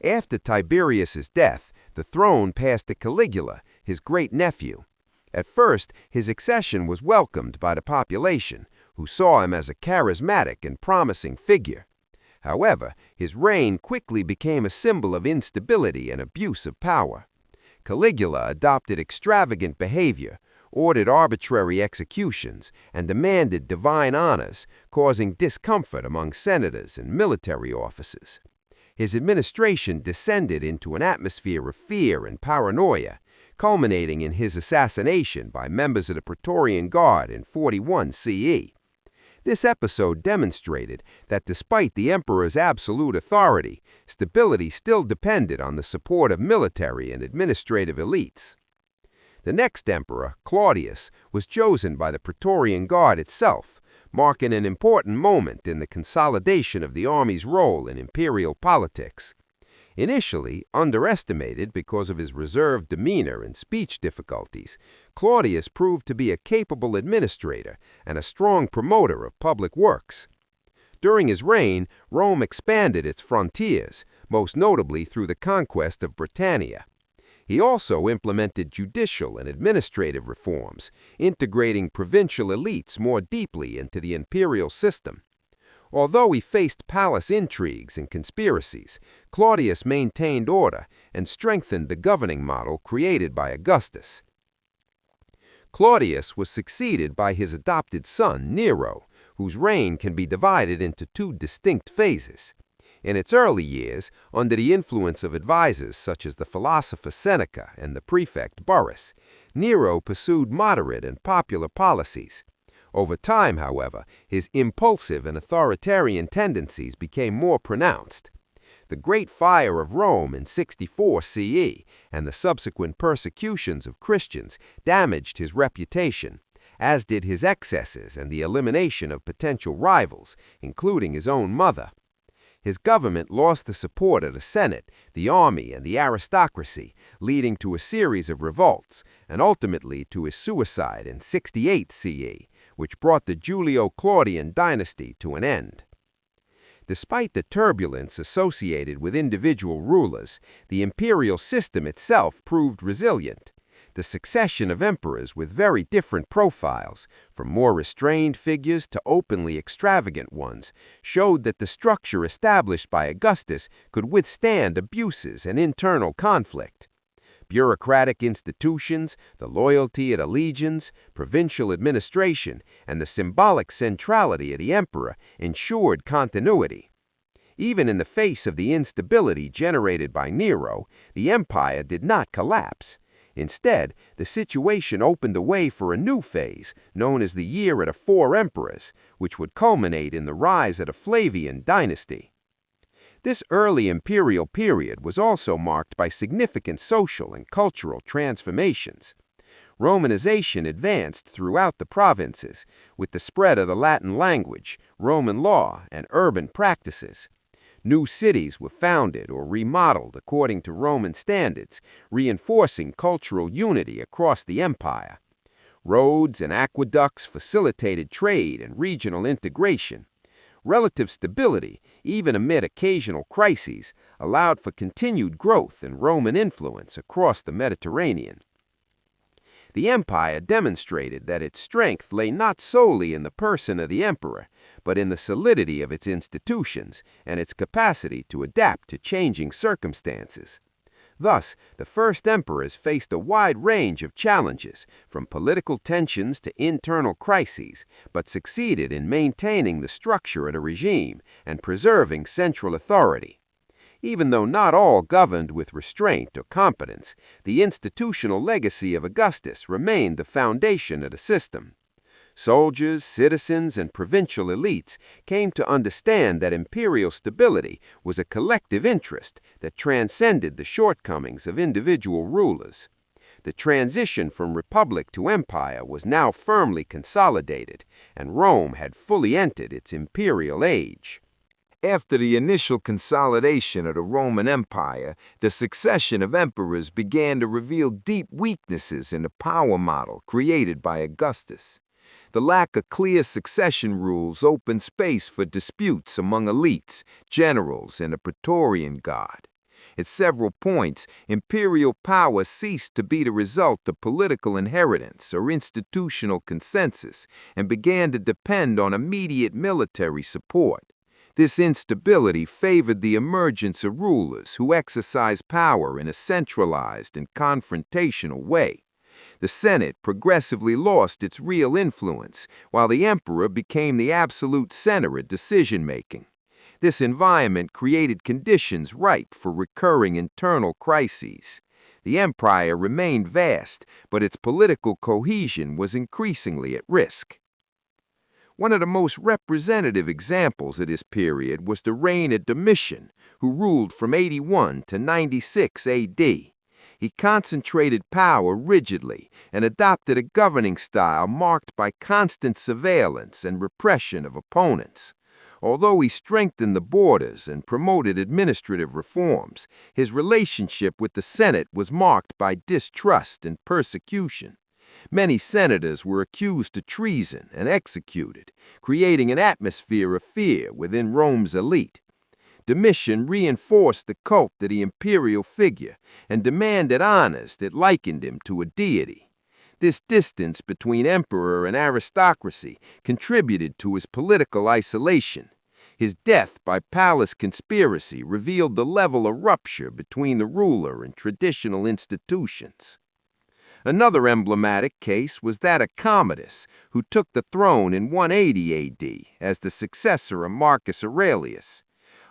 After Tiberius's death, the throne passed to Caligula, his great-nephew. At first, his accession was welcomed by the population, who saw him as a charismatic and promising figure. However, his reign quickly became a symbol of instability and abuse of power. Caligula adopted extravagant behavior, ordered arbitrary executions, and demanded divine honors, causing discomfort among senators and military officers. His administration descended into an atmosphere of fear and paranoia, culminating in his assassination by members of the Praetorian Guard in 41 CE. This episode demonstrated that despite the emperor's absolute authority, stability still depended on the support of military and administrative elites. The next emperor, Claudius, was chosen by the Praetorian Guard itself, marking an important moment in the consolidation of the army's role in imperial politics. Initially underestimated because of his reserved demeanor and speech difficulties, Claudius proved to be a capable administrator and a strong promoter of public works. During his reign, Rome expanded its frontiers, most notably through the conquest of Britannia. He also implemented judicial and administrative reforms, integrating provincial elites more deeply into the imperial system. Although he faced palace intrigues and conspiracies, Claudius maintained order and strengthened the governing model created by Augustus. Claudius was succeeded by his adopted son, Nero, whose reign can be divided into two distinct phases. In its early years, under the influence of advisors such as the philosopher Seneca and the prefect Burrus, Nero pursued moderate and popular policies. Over time, however, his impulsive and authoritarian tendencies became more pronounced. The Great Fire of Rome in 64 CE and the subsequent persecutions of Christians damaged his reputation, as did his excesses and the elimination of potential rivals, including his own mother. His government lost the support of the Senate, the army, and the aristocracy, leading to a series of revolts and ultimately to his suicide in 68 CE, which brought the Julio-Claudian dynasty to an end. Despite the turbulence associated with individual rulers, the imperial system itself proved resilient. The succession of emperors with very different profiles, from more restrained figures to openly extravagant ones, showed that the structure established by Augustus could withstand abuses and internal conflict. Bureaucratic institutions, the loyalty of the legions, provincial administration, and the symbolic centrality of the emperor ensured continuity. Even in the face of the instability generated by Nero, the empire did not collapse. Instead, the situation opened the way for a new phase, known as the Year of the Four Emperors, which would culminate in the rise of the Flavian dynasty. This early imperial period was also marked by significant social and cultural transformations. Romanization advanced throughout the provinces, with the spread of the Latin language, Roman law, and urban practices. New cities were founded or remodeled according to Roman standards, reinforcing cultural unity across the empire. Roads and aqueducts facilitated trade and regional integration. Relative stability, even amid occasional crises, allowed for continued growth in Roman influence across the Mediterranean. The empire demonstrated that its strength lay not solely in the person of the emperor, but in the solidity of its institutions and its capacity to adapt to changing circumstances. Thus, the first emperors faced a wide range of challenges, from political tensions to internal crises, but succeeded in maintaining the structure of the regime and preserving central authority. Even though not all governed with restraint or competence, the institutional legacy of Augustus remained the foundation of the system. Soldiers, citizens, and provincial elites came to understand that imperial stability was a collective interest that transcended the shortcomings of individual rulers. The transition from republic to empire was now firmly consolidated, and Rome had fully entered its imperial age. After the initial consolidation of the Roman Empire, the succession of emperors began to reveal deep weaknesses in the power model created by Augustus. The lack of clear succession rules opened space for disputes among elites, generals, and the Praetorian Guard. At several points, imperial power ceased to be the result of political inheritance or institutional consensus and began to depend on immediate military support. This instability favored the emergence of rulers who exercised power in a centralized and confrontational way. The Senate progressively lost its real influence, while the emperor became the absolute center of decision-making. This environment created conditions ripe for recurring internal crises. The empire remained vast, but its political cohesion was increasingly at risk. One of the most representative examples of this period was the reign of Domitian, who ruled from 81 to 96 AD. He concentrated power rigidly and adopted a governing style marked by constant surveillance and repression of opponents. Although he strengthened the borders and promoted administrative reforms, his relationship with the Senate was marked by distrust and persecution. Many senators were accused of treason and executed, creating an atmosphere of fear within Rome's elite. Domitian reinforced the cult of the imperial figure and demanded honors that likened him to a deity. This distance between emperor and aristocracy contributed to his political isolation. His death by palace conspiracy revealed the level of rupture between the ruler and traditional institutions. Another emblematic case was that of Commodus, who took the throne in 180 AD as the successor of Marcus Aurelius.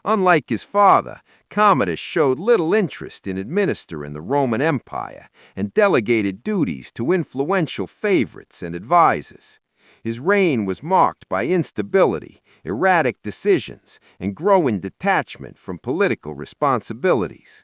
Unlike his father, Commodus showed little interest in administering the Roman Empire and delegated duties to influential favorites and advisors. His reign was marked by instability, erratic decisions, and growing detachment from political responsibilities.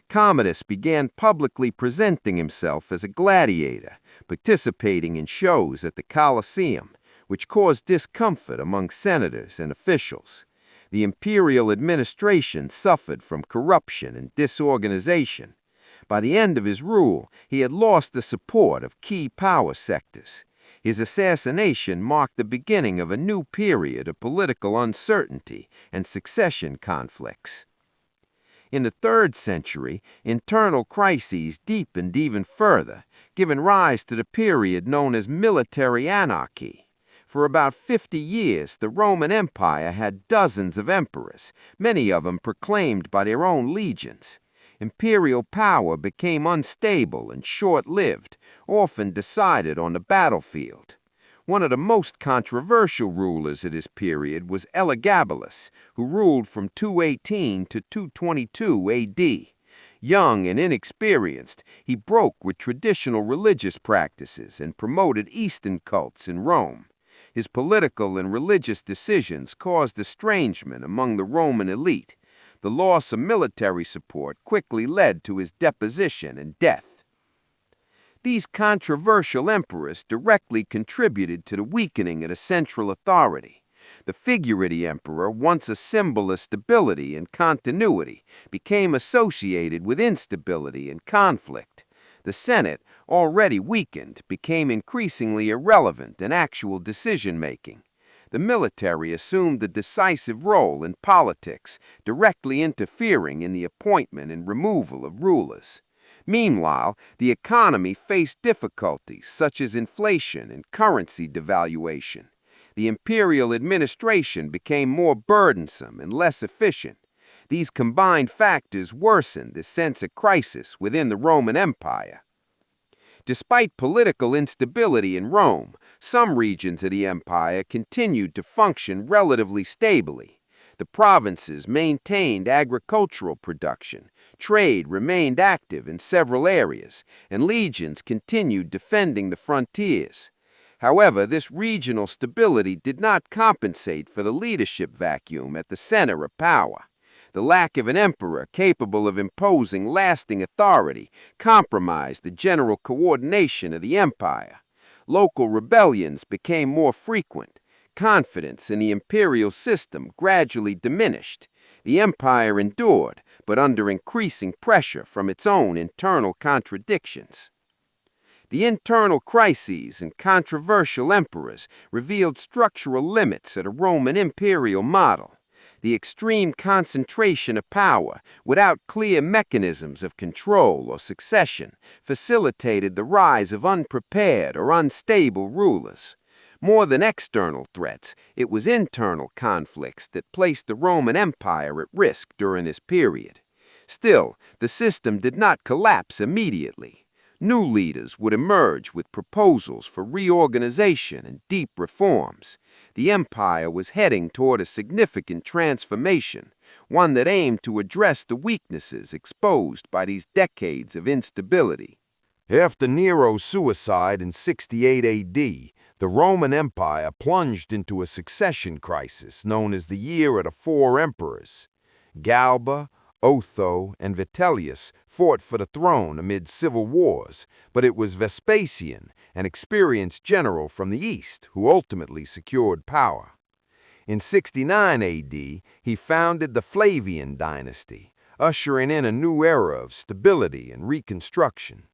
Commodus began publicly presenting himself as a gladiator, participating in shows at the Colosseum, which caused discomfort among senators and officials. The imperial administration suffered from corruption and disorganization. By the end of his rule, he had lost the support of key power sectors. His assassination marked the beginning of a new period of political uncertainty and succession conflicts. In the 3rd century, internal crises deepened even further, giving rise to the period known as military anarchy. For about 50 years, the Roman Empire had dozens of emperors, many of them proclaimed by their own legions. Imperial power became unstable and short-lived, often decided on the battlefield. One of the most controversial rulers of this period was Elagabalus, who ruled from 218 to 222 AD. Young and inexperienced, he broke with traditional religious practices and promoted Eastern cults in Rome. His political and religious decisions caused estrangement among the Roman elite. The loss of military support quickly led to his deposition and death. These controversial emperors directly contributed to the weakening of the central authority. The figure of the emperor, once a symbol of stability and continuity, became associated with instability and conflict. The Senate, already weakened, became increasingly irrelevant in actual decision-making. The military assumed a decisive role in politics, directly interfering in the appointment and removal of rulers. Meanwhile, the economy faced difficulties such as inflation and currency devaluation. The imperial administration became more burdensome and less efficient. These combined factors worsened the sense of crisis within the Roman Empire. Despite political instability in Rome, some regions of the empire continued to function relatively stably. The provinces maintained agricultural production, trade remained active in several areas, and legions continued defending the frontiers. However, this regional stability did not compensate for the leadership vacuum at the center of power. The lack of an emperor capable of imposing lasting authority compromised the general coordination of the empire. Local rebellions became more frequent. Confidence in the imperial system gradually diminished. The empire endured, but under increasing pressure from its own internal contradictions. The internal crises and controversial emperors revealed structural limits of the Roman imperial model. The extreme concentration of power, without clear mechanisms of control or succession, facilitated the rise of unprepared or unstable rulers. More than external threats, it was internal conflicts that placed the Roman Empire at risk during this period. Still, the system did not collapse immediately. New leaders would emerge with proposals for reorganization and deep reforms. The empire was heading toward a significant transformation, one that aimed to address the weaknesses exposed by these decades of instability. After Nero's suicide in 68 AD, the Roman Empire plunged into a succession crisis known as the Year of the Four Emperors. Galba, Otho, and Vitellius fought for the throne amid civil wars, but it was Vespasian, an experienced general from the east, who ultimately secured power. In 69 AD, he founded the Flavian dynasty, ushering in a new era of stability and reconstruction.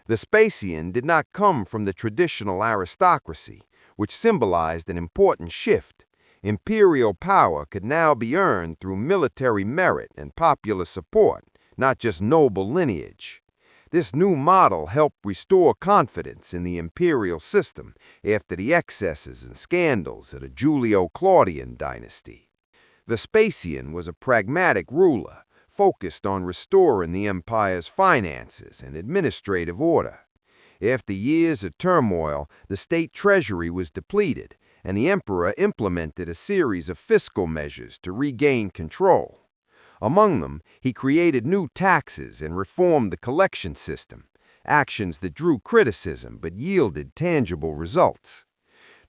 Vespasian did not come from the traditional aristocracy, which symbolized an important shift. Imperial power could now be earned through military merit and popular support, not just noble lineage. This new model helped restore confidence in the imperial system after the excesses and scandals of the Julio-Claudian dynasty. Vespasian was a pragmatic ruler, focused on restoring the empire's finances and administrative order. After years of turmoil, the state treasury was depleted, and the emperor implemented a series of fiscal measures to regain control. Among them, he created new taxes and reformed the collection system, actions that drew criticism but yielded tangible results.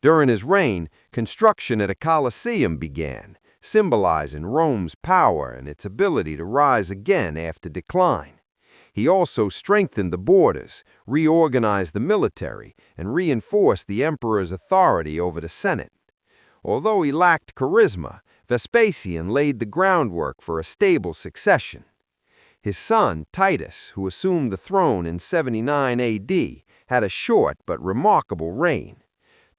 During his reign, construction at a Colosseum began, symbolizing Rome's power and its ability to rise again after decline. He also strengthened the borders, reorganized the military, and reinforced the emperor's authority over the Senate. Although he lacked charisma, Vespasian laid the groundwork for a stable succession. His son, Titus, who assumed the throne in 79 AD, had a short but remarkable reign.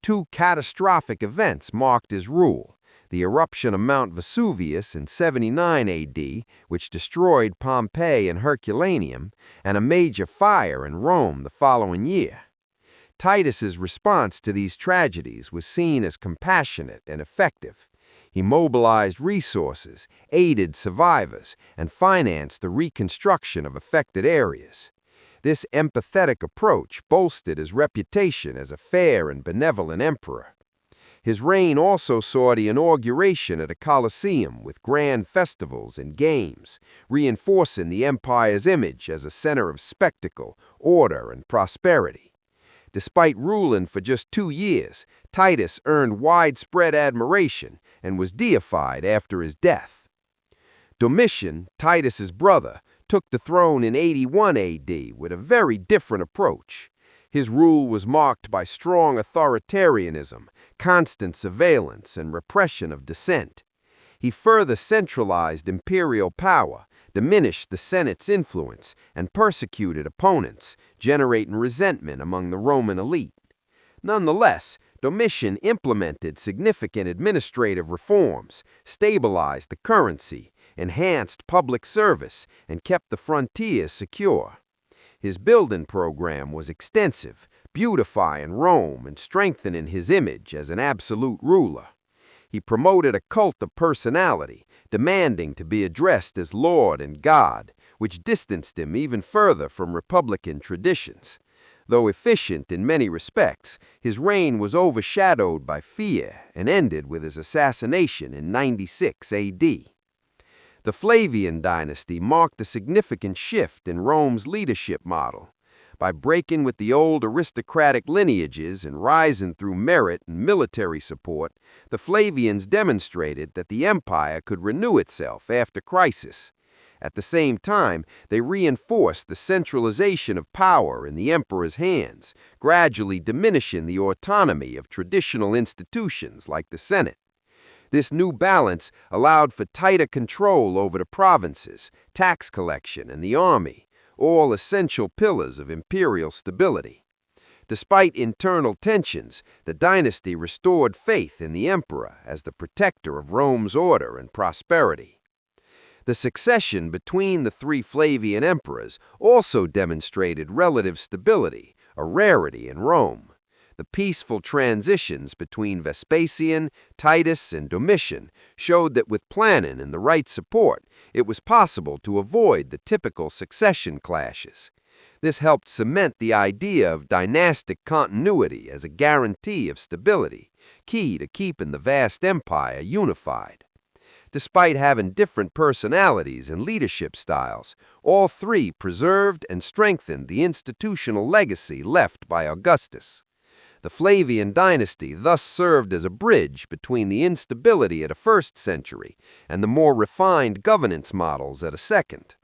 Two catastrophic events marked his rule: the eruption of Mount Vesuvius in 79 AD, which destroyed Pompeii and Herculaneum, and a major fire in Rome the following year. Titus's response to these tragedies was seen as compassionate and effective. He mobilized resources, aided survivors, and financed the reconstruction of affected areas. This empathetic approach bolstered his reputation as a fair and benevolent emperor. His reign also saw the inauguration of the Colosseum with grand festivals and games, reinforcing the empire's image as a center of spectacle, order, and prosperity. Despite ruling for just 2 years, Titus earned widespread admiration and was deified after his death. Domitian, Titus's brother, took the throne in 81 AD with a very different approach. His rule was marked by strong authoritarianism, constant surveillance, and repression of dissent. He further centralized imperial power, diminished the Senate's influence, and persecuted opponents, generating resentment among the Roman elite. Nonetheless, Domitian implemented significant administrative reforms, stabilized the currency, enhanced public service, and kept the frontiers secure. His building program was extensive, beautifying Rome and strengthening his image as an absolute ruler. He promoted a cult of personality, demanding to be addressed as Lord and God, which distanced him even further from republican traditions. Though efficient in many respects, his reign was overshadowed by fear and ended with his assassination in 96 AD. The Flavian dynasty marked a significant shift in Rome's leadership model. By breaking with the old aristocratic lineages and rising through merit and military support, the Flavians demonstrated that the empire could renew itself after crisis. At the same time, they reinforced the centralization of power in the emperor's hands, gradually diminishing the autonomy of traditional institutions like the Senate. This new balance allowed for tighter control over the provinces, tax collection, and the army, all essential pillars of imperial stability. Despite internal tensions, the dynasty restored faith in the emperor as the protector of Rome's order and prosperity. The succession between the three Flavian emperors also demonstrated relative stability, a rarity in Rome. The peaceful transitions between Vespasian, Titus, and Domitian showed that with planning and the right support, it was possible to avoid the typical succession clashes. This helped cement the idea of dynastic continuity as a guarantee of stability, key to keeping the vast empire unified. Despite having different personalities and leadership styles, all three preserved and strengthened the institutional legacy left by Augustus. The Flavian dynasty thus served as a bridge between the instability of the first century and the more refined governance models of the second.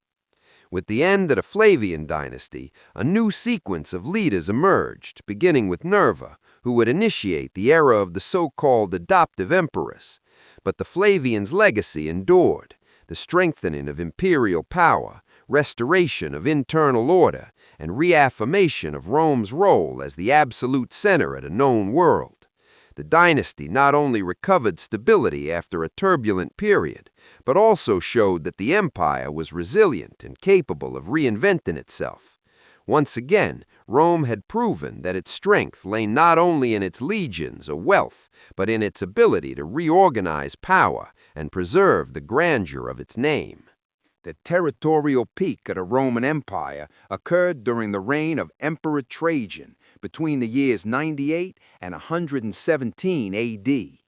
With the end of the Flavian dynasty, a new sequence of leaders emerged, beginning with Nerva, who would initiate the era of the so-called adoptive emperors. But the Flavians' legacy endured, the strengthening of imperial power, restoration of internal order, and reaffirmation of Rome's role as the absolute center of the known world. The dynasty not only recovered stability after a turbulent period, but also showed that the empire was resilient and capable of reinventing itself. Once again, Rome had proven that its strength lay not only in its legions or wealth, but in its ability to reorganize power and preserve the grandeur of its name. The territorial peak of the Roman Empire occurred during the reign of Emperor Trajan between the years 98 and 117 AD.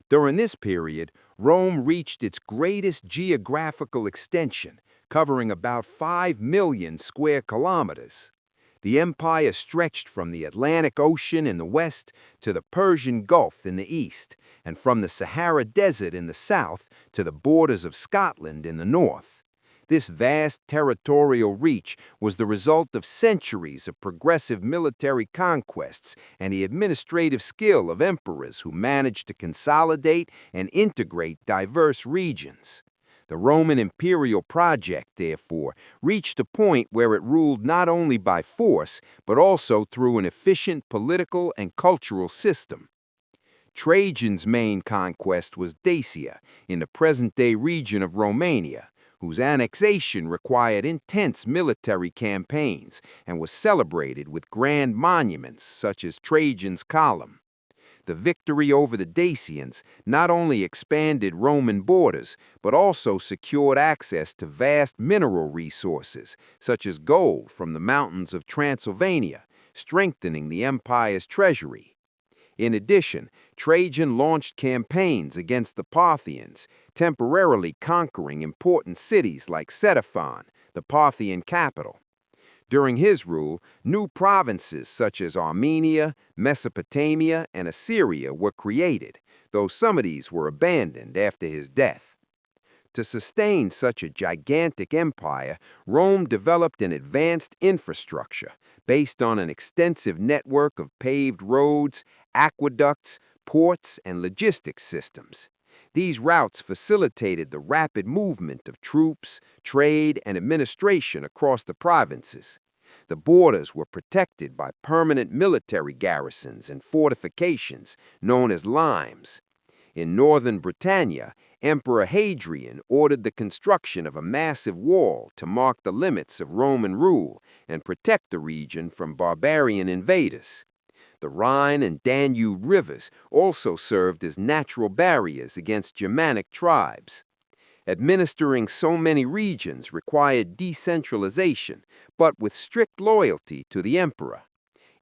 During this period, Rome reached its greatest geographical extension, covering about 5 million square kilometers. The empire stretched from the Atlantic Ocean in the west to the Persian Gulf in the east, and from the Sahara Desert in the south to the borders of Scotland in the north. This vast territorial reach was the result of centuries of progressive military conquests and the administrative skill of emperors who managed to consolidate and integrate diverse regions. The Roman imperial project, therefore, reached a point where it ruled not only by force, but also through an efficient political and cultural system. Trajan's main conquest was Dacia, in the present-day region of Romania, whose annexation required intense military campaigns and was celebrated with grand monuments such as Trajan's Column. The victory over the Dacians not only expanded Roman borders, but also secured access to vast mineral resources, such as gold from the mountains of Transylvania, strengthening the empire's treasury. In addition, Trajan launched campaigns against the Parthians, temporarily conquering important cities like Ctesiphon, the Parthian capital. During his rule, new provinces such as Armenia, Mesopotamia, and Assyria were created, though some of these were abandoned after his death. To sustain such a gigantic empire, Rome developed an advanced infrastructure based on an extensive network of paved roads, aqueducts, ports, and logistics systems. These routes facilitated the rapid movement of troops, trade, and administration across the provinces. The borders were protected by permanent military garrisons and fortifications known as limes. In northern Britannia, Emperor Hadrian ordered the construction of a massive wall to mark the limits of Roman rule and protect the region from barbarian invaders. The Rhine and Danube rivers also served as natural barriers against Germanic tribes. Administering so many regions required decentralization, but with strict loyalty to the emperor.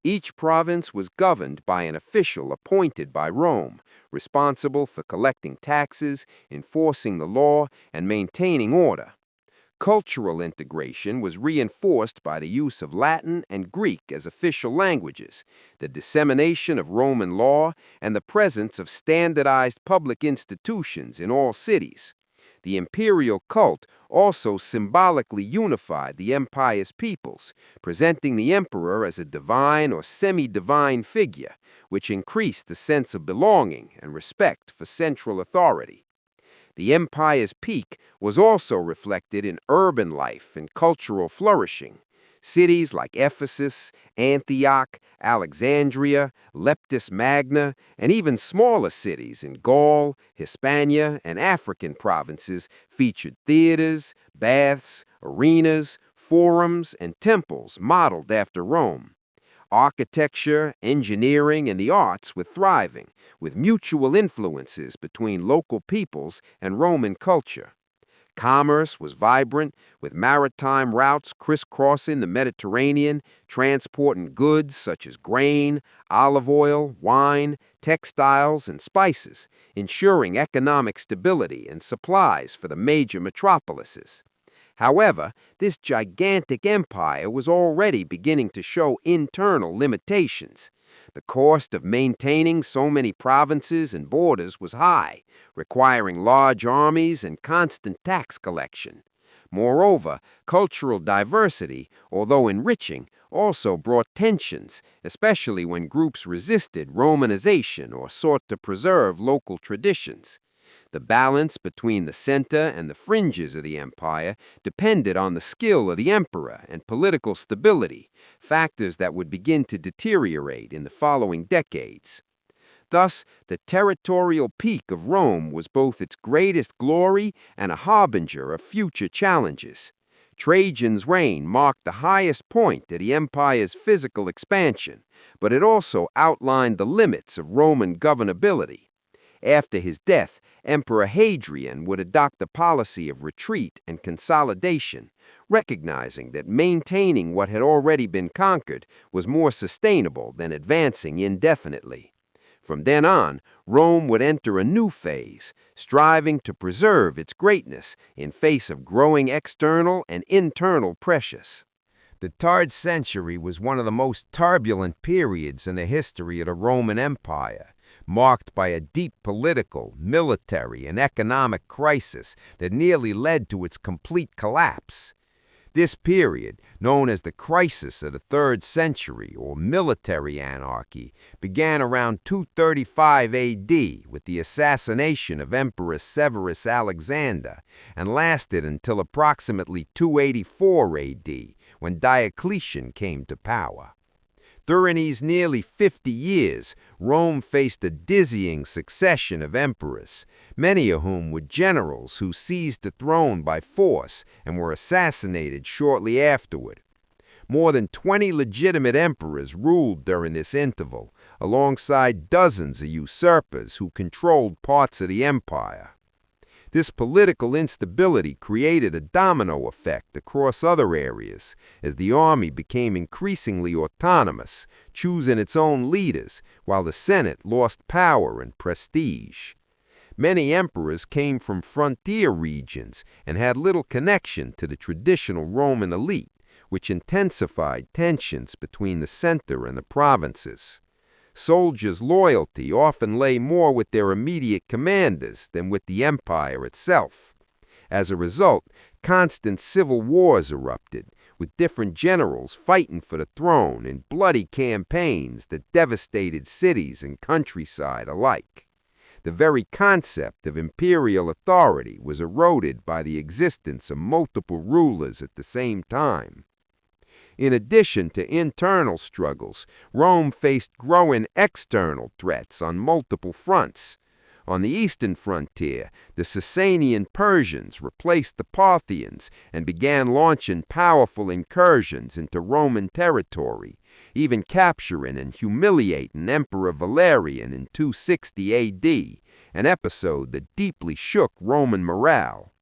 Each province was governed by an official appointed by Rome, responsible for collecting taxes, enforcing the law, and maintaining order. Cultural integration was reinforced by the use of Latin and Greek as official languages, the dissemination of Roman law, and the presence of standardized public institutions in all cities. The imperial cult also symbolically unified the empire's peoples, presenting the emperor as a divine or semi-divine figure, which increased the sense of belonging and respect for central authority. The empire's peak was also reflected in urban life and cultural flourishing. Cities like Ephesus, Antioch, Alexandria, Leptis Magna, and even smaller cities in Gaul, Hispania, and African provinces featured theaters, baths, arenas, forums, and temples modeled after Rome. Architecture, engineering, and the arts were thriving, with mutual influences between local peoples and Roman culture. Commerce was vibrant, with maritime routes crisscrossing the Mediterranean, transporting goods such as grain, olive oil, wine, textiles, and spices, ensuring economic stability and supplies for the major metropolises. However, this gigantic empire was already beginning to show internal limitations. The cost of maintaining so many provinces and borders was high, requiring large armies and constant tax collection. Moreover, cultural diversity, although enriching, also brought tensions, especially when groups resisted Romanization or sought to preserve local traditions. The balance between the center and the fringes of the empire depended on the skill of the emperor and political stability, factors that would begin to deteriorate in the following decades. Thus, the territorial peak of Rome was both its greatest glory and a harbinger of future challenges. Trajan's reign marked the highest point of the empire's physical expansion, but it also outlined the limits of Roman governability. After his death, Emperor Hadrian would adopt a policy of retreat and consolidation, recognizing that maintaining what had already been conquered was more sustainable than advancing indefinitely. From then on, Rome would enter a new phase, striving to preserve its greatness in face of growing external and internal pressures. The 3rd century was one of the most turbulent periods in the history of the Roman Empire, marked by a deep political, military, and economic crisis that nearly led to its complete collapse. This period, known as the crisis of the 3rd century or military anarchy, began around 235 AD with the assassination of Emperor Severus Alexander and lasted until approximately 284 AD, when Diocletian came to power. During these nearly 50 years, Rome faced a dizzying succession of emperors, many of whom were generals who seized the throne by force and were assassinated shortly afterward. More than 20 legitimate emperors ruled during this interval, alongside dozens of usurpers who controlled parts of the empire. This political instability created a domino effect across other areas as the army became increasingly autonomous, choosing its own leaders, while the Senate lost power and prestige. Many emperors came from frontier regions and had little connection to the traditional Roman elite, which intensified tensions between the center and the provinces. Soldiers' loyalty often lay more with their immediate commanders than with the empire itself. As a result, constant civil wars erupted, with different generals fighting for the throne in bloody campaigns that devastated cities and countryside alike. The very concept of imperial authority was eroded by the existence of multiple rulers at the same time. In addition to internal struggles, Rome faced growing external threats on multiple fronts. On the eastern frontier, the Sasanian Persians replaced the Parthians and began launching powerful incursions into Roman territory, even capturing and humiliating Emperor Valerian in 260 AD, an episode that deeply shook Roman morale.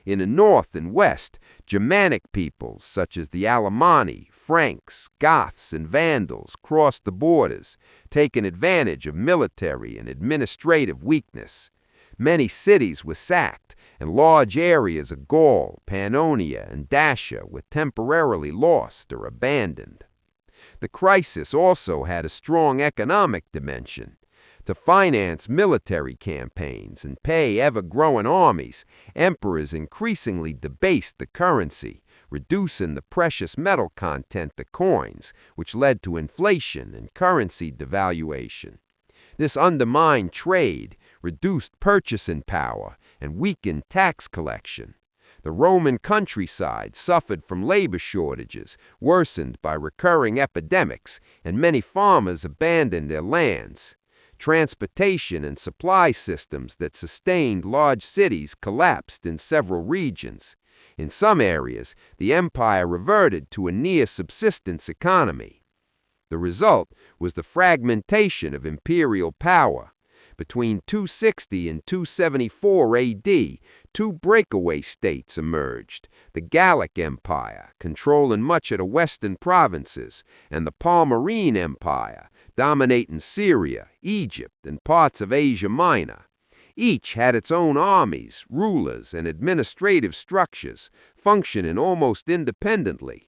In the north and west, Germanic peoples such as the Alemanni, Franks, Goths, and Vandals crossed the borders, taking advantage of military and administrative weakness. Many cities were sacked, and large areas of Gaul, Pannonia, and Dacia were temporarily lost or abandoned. The crisis also had a strong economic dimension. To finance military campaigns and pay ever-growing armies, emperors increasingly debased the currency, reducing the precious metal content of coins, which led to inflation and currency devaluation. This undermined trade, reduced purchasing power, and weakened tax collection. The Roman countryside suffered from labor shortages, worsened by recurring epidemics, and many farmers abandoned their lands. Transportation and supply systems that sustained large cities collapsed in several regions. In some areas, the empire reverted to a near-subsistence economy. The result was the fragmentation of imperial power. Between 260 and 274 AD, two breakaway states emerged: the Gallic Empire, controlling much of the western provinces, and the Palmyrene Empire, dominating Syria, Egypt, and parts of Asia Minor. Each had its own armies, rulers, and administrative structures, functioning almost independently.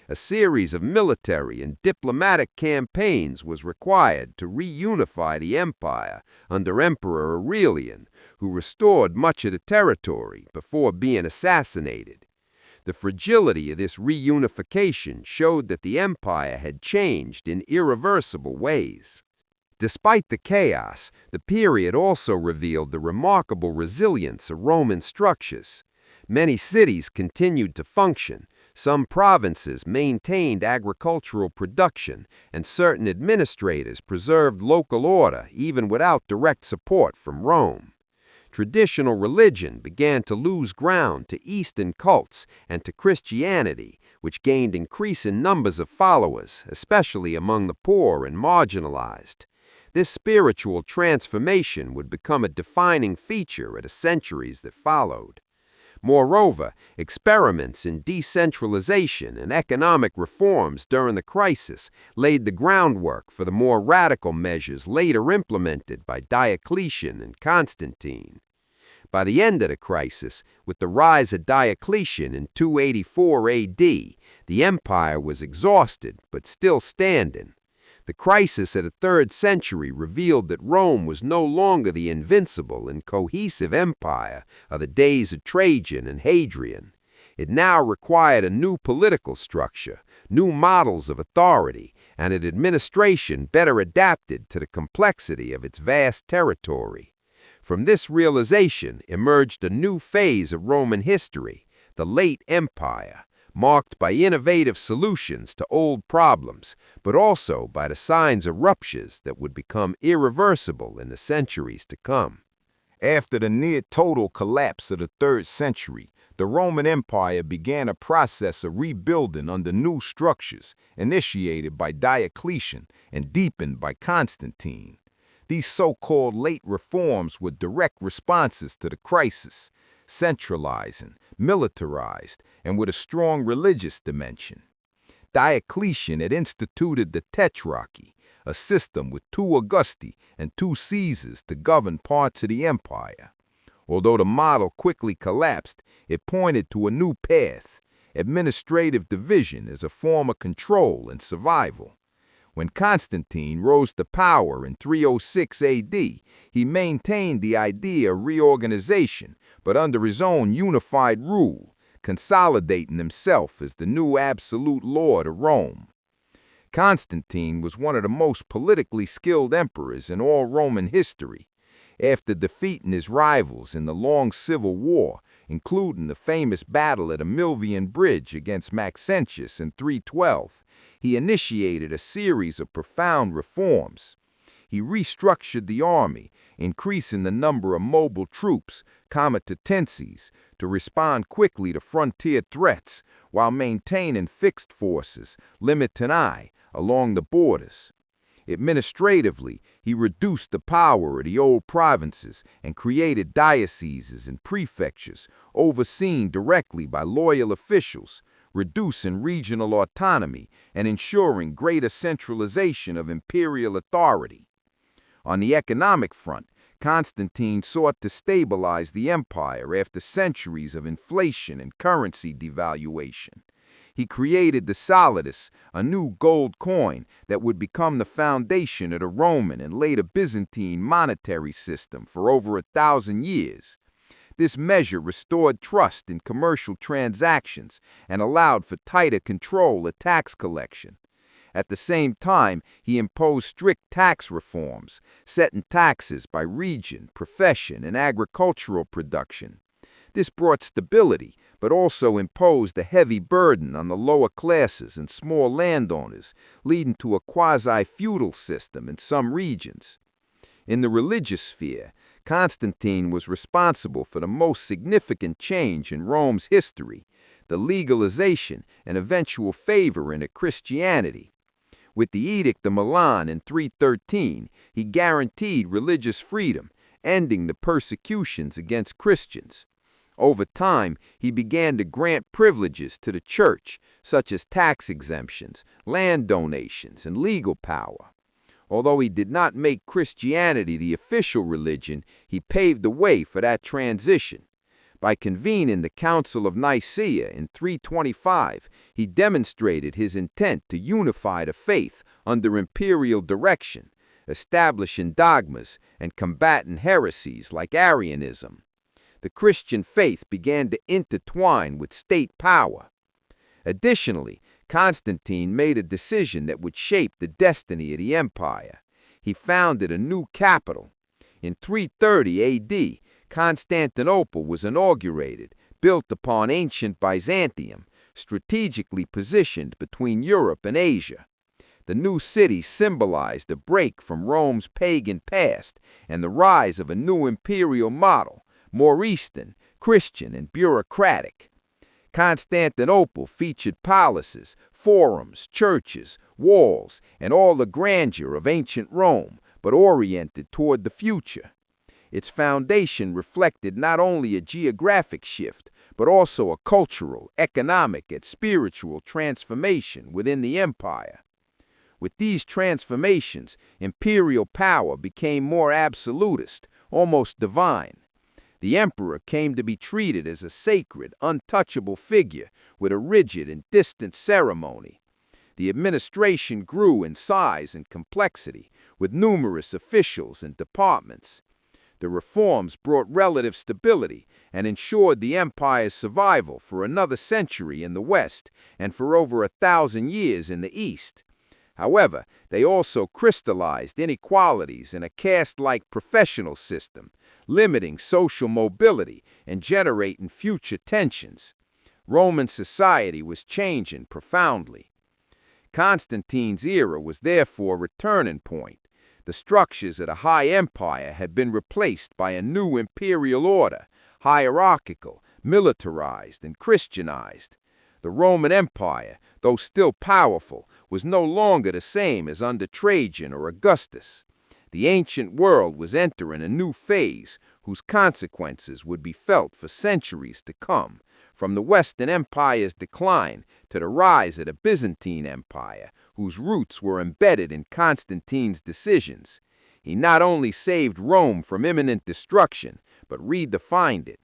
A series of military and diplomatic campaigns was required to reunify the empire under Emperor Aurelian, who restored much of the territory before being assassinated. The fragility of this reunification showed that the empire had changed in irreversible ways. Despite the chaos, the period also revealed the remarkable resilience of Roman structures. Many cities continued to function, some provinces maintained agricultural production, and certain administrators preserved local order even without direct support from Rome. Traditional religion began to lose ground to Eastern cults and to Christianity, which gained increasing numbers of followers, especially among the poor and marginalized. This spiritual transformation would become a defining feature of the centuries that followed. Moreover, experiments in decentralization and economic reforms during the crisis laid the groundwork for the more radical measures later implemented by Diocletian and Constantine. By the end of the crisis, with the rise of Diocletian in 284 AD, the empire was exhausted but still standing. The crisis of the 3rd century revealed that Rome was no longer the invincible and cohesive empire of the days of Trajan and Hadrian. It now required a new political structure, new models of authority, and an administration better adapted to the complexity of its vast territory. From this realization emerged a new phase of Roman history, the late empire, marked by innovative solutions to old problems, but also by the signs of ruptures that would become irreversible in the centuries to come. After the near-total collapse of the 3rd century, the Roman Empire began a process of rebuilding under new structures initiated by Diocletian and deepened by Constantine. These so-called late reforms were direct responses to the crisis, centralizing, militarized, and with a strong religious dimension. Diocletian had instituted the Tetrarchy, a system with 2 Augusti and 2 Caesars to govern parts of the empire. Although the model quickly collapsed, it pointed to a new path: administrative division as a form of control and survival. When Constantine rose to power in 306 AD, he maintained the idea of reorganization, but under his own unified rule, consolidating himself as the new absolute lord of Rome. Constantine was one of the most politically skilled emperors in all Roman history. After defeating his rivals in the long civil war, including the famous battle at the Milvian Bridge against Maxentius in 312, he initiated a series of profound reforms. He restructured the army, increasing the number of mobile troops, comitatenses, to respond quickly to frontier threats, while maintaining fixed forces, limitanae, along the borders. Administratively, he reduced the power of the old provinces and created dioceses and prefectures, overseen directly by loyal officials, reducing regional autonomy and ensuring greater centralization of imperial authority. On the economic front, Constantine sought to stabilize the empire after centuries of inflation and currency devaluation. He created the solidus, a new gold coin that would become the foundation of the Roman and later Byzantine monetary system for over 1,000 years. This measure restored trust in commercial transactions and allowed for tighter control of tax collection. At the same time, he imposed strict tax reforms, setting taxes by region, profession, and agricultural production. This brought stability, but also imposed a heavy burden on the lower classes and small landowners, leading to a quasi-feudal system in some regions. In the religious sphere, Constantine was responsible for the most significant change in Rome's history, the legalization and eventual favor in Christianity. With the Edict of Milan in 313, he guaranteed religious freedom, ending the persecutions against Christians. Over time, he began to grant privileges to the church, such as tax exemptions, land donations, and legal power. Although he did not make Christianity the official religion, he paved the way for that transition. By convening the Council of Nicaea in 325, he demonstrated his intent to unify the faith under imperial direction, establishing dogmas and combating heresies like Arianism. The Christian faith began to intertwine with state power. Additionally, Constantine made a decision that would shape the destiny of the empire. He founded a new capital. In 330 A.D., Constantinople was inaugurated, built upon ancient Byzantium, strategically positioned between Europe and Asia. The new city symbolized a break from Rome's pagan past and the rise of a new imperial model, more Eastern, Christian, and bureaucratic. Constantinople featured palaces, forums, churches, walls, and all the grandeur of ancient Rome, but oriented toward the future. Its foundation reflected not only a geographic shift, but also a cultural, economic, and spiritual transformation within the empire. With these transformations, imperial power became more absolutist, almost divine. The emperor came to be treated as a sacred, untouchable figure with a rigid and distant ceremony. The administration grew in size and complexity, with numerous officials and departments. The reforms brought relative stability and ensured the empire's survival for another century in the West and for over 1,000 years in the East. However, they also crystallized inequalities in a caste-like professional system, limiting social mobility and generating future tensions. Roman society was changing profoundly. Constantine's era was therefore a turning point. The structures of the high empire had been replaced by a new imperial order, hierarchical, militarized, and Christianized. The Roman Empire, though still powerful, was no longer the same as under Trajan or Augustus. The ancient world was entering a new phase whose consequences would be felt for centuries to come, from the Western Empire's decline to the rise of the Byzantine Empire, whose roots were embedded in Constantine's decisions. He not only saved Rome from imminent destruction, but redefined it.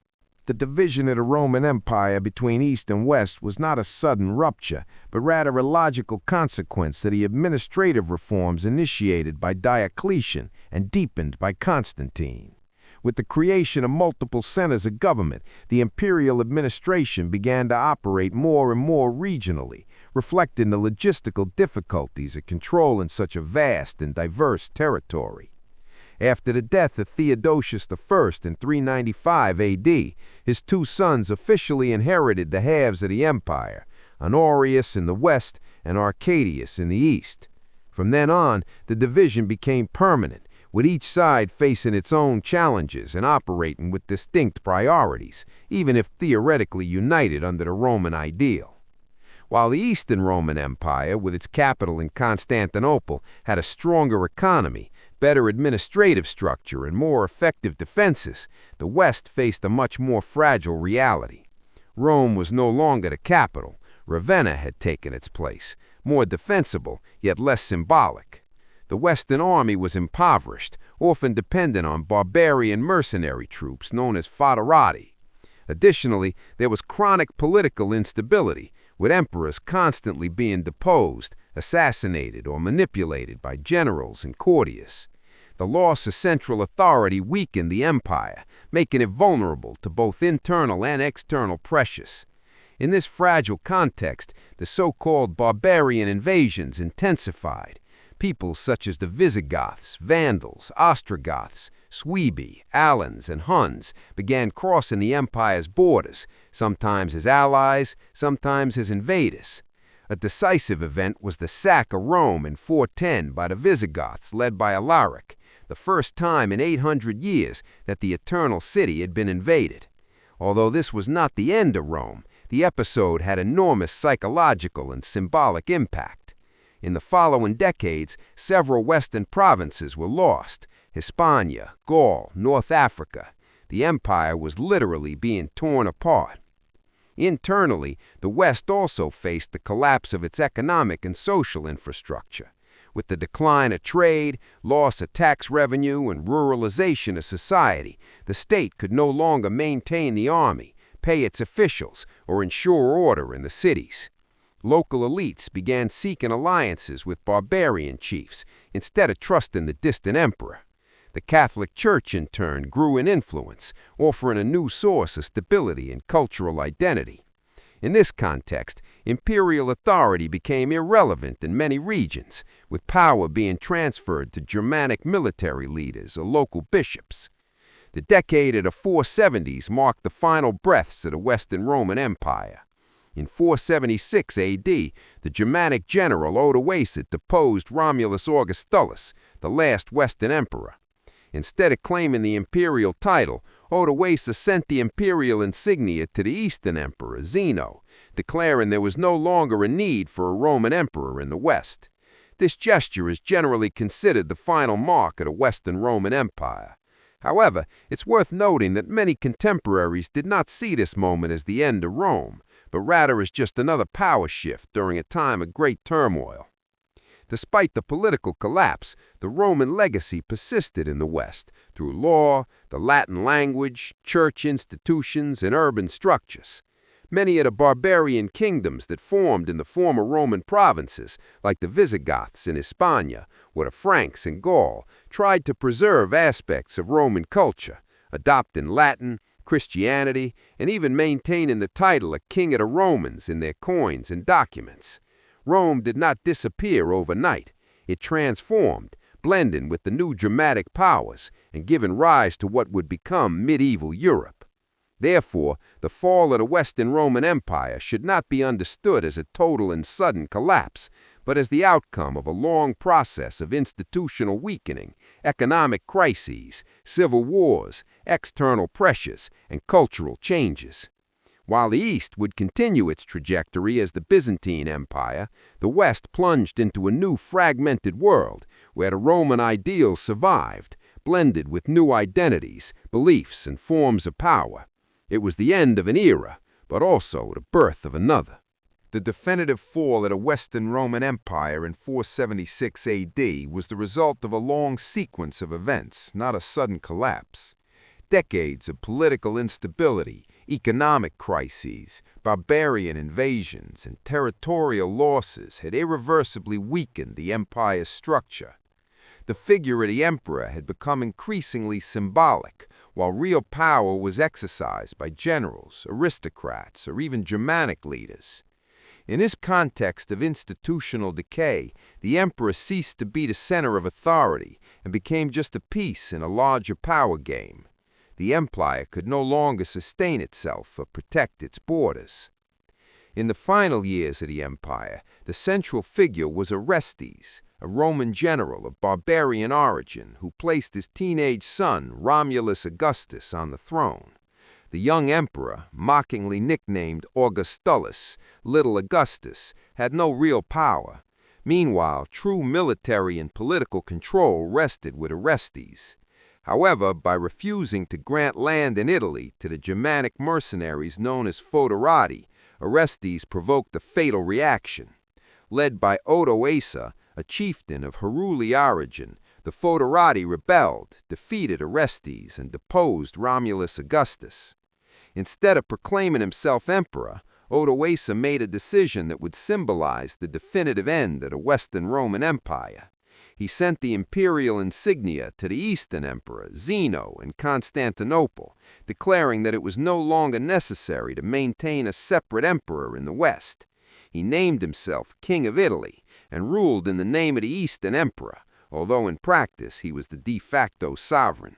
The division of the Roman Empire between East and West was not a sudden rupture, but rather a logical consequence of the administrative reforms initiated by Diocletian and deepened by Constantine. With the creation of multiple centers of government, the imperial administration began to operate more and more regionally, reflecting the logistical difficulties of controlling such a vast and diverse territory. After the death of Theodosius I in 395 A.D., his two sons officially inherited the halves of the empire, Honorius in the west and Arcadius in the east. From then on, the division became permanent, with each side facing its own challenges and operating with distinct priorities, even if theoretically united under the Roman ideal. While the Eastern Roman Empire, with its capital in Constantinople, had a stronger economy, better administrative structure, and more effective defenses, the West faced a much more fragile reality. Rome was no longer the capital. Ravenna had taken its place, more defensible, yet less symbolic. The Western army was impoverished, often dependent on barbarian mercenary troops known as foederati. Additionally, there was chronic political instability, with emperors constantly being deposed, assassinated, or manipulated by generals and courtiers. The loss of central authority weakened the empire, making it vulnerable to both internal and external pressures. In this fragile context, the so-called barbarian invasions intensified. Peoples such as the Visigoths, Vandals, Ostrogoths, Suebi, Alans, and Huns began crossing the empire's borders, sometimes as allies, sometimes as invaders. A decisive event was the sack of Rome in 410 by the Visigoths led by Alaric, the first time in 800 years that the Eternal City had been invaded. Although this was not the end of Rome, the episode had enormous psychological and symbolic impact. In the following decades, several western provinces were lost: Hispania, Gaul, North Africa. The empire was literally being torn apart. Internally, the West also faced the collapse of its economic and social infrastructure. With the decline of trade, loss of tax revenue, and ruralization of society, the state could no longer maintain the army, pay its officials, or ensure order in the cities. Local elites began seeking alliances with barbarian chiefs instead of trusting the distant emperor. The Catholic Church, in turn, grew in influence, offering a new source of stability and cultural identity. In this context, imperial authority became irrelevant in many regions, with power being transferred to Germanic military leaders or local bishops. The decade of the 470s marked the final breaths of the Western Roman Empire. In 476 AD, the Germanic general Odoacer deposed Romulus Augustulus, the last Western emperor. Instead of claiming the imperial title, Odoacer sent the imperial insignia to the Eastern emperor, Zeno, declaring there was no longer a need for a Roman emperor in the West. This gesture is generally considered the final mark of the Western Roman Empire. However, it's worth noting that many contemporaries did not see this moment as the end of Rome, but rather as just another power shift during a time of great turmoil. Despite the political collapse, the Roman legacy persisted in the West through law, the Latin language, church institutions, and urban structures. Many of the barbarian kingdoms that formed in the former Roman provinces, like the Visigoths in Hispania or the Franks in Gaul, tried to preserve aspects of Roman culture, adopting Latin, Christianity, and even maintaining the title of King of the Romans in their coins and documents. Rome did not disappear overnight. It transformed, blending with the new Germanic powers and giving rise to what would become medieval Europe. Therefore, the fall of the Western Roman Empire should not be understood as a total and sudden collapse, but as the outcome of a long process of institutional weakening, economic crises, civil wars, external pressures, and cultural changes. While the East would continue its trajectory as the Byzantine Empire, the West plunged into a new fragmented world where the Roman ideal survived, blended with new identities, beliefs, and forms of power. It was the end of an era, but also the birth of another. The definitive fall of the Western Roman Empire in 476 AD was the result of a long sequence of events, not a sudden collapse. Decades of political instability, economic crises, barbarian invasions, and territorial losses had irreversibly weakened the empire's structure. The figure of the emperor had become increasingly symbolic, while real power was exercised by generals, aristocrats, or even Germanic leaders. In this context of institutional decay, the emperor ceased to be the center of authority and became just a piece in a larger power game. The empire could no longer sustain itself or protect its borders. In the final years of the empire, the central figure was Orestes, a Roman general of barbarian origin who placed his teenage son, Romulus Augustus, on the throne. The young emperor, mockingly nicknamed Augustulus, Little Augustus, had no real power. Meanwhile, true military and political control rested with Orestes. However, by refusing to grant land in Italy to the Germanic mercenaries known as foederati, Orestes provoked a fatal reaction. Led by Odoacer, a chieftain of Heruli origin, the Foederati rebelled, defeated Orestes, and deposed Romulus Augustus. Instead of proclaiming himself emperor, Odoacer made a decision that would symbolize the definitive end of the Western Roman Empire. He sent the imperial insignia to the Eastern emperor, Zeno, in Constantinople, declaring that it was no longer necessary to maintain a separate emperor in the West. He named himself King of Italy and ruled in the name of the Eastern emperor, although in practice he was the de facto sovereign.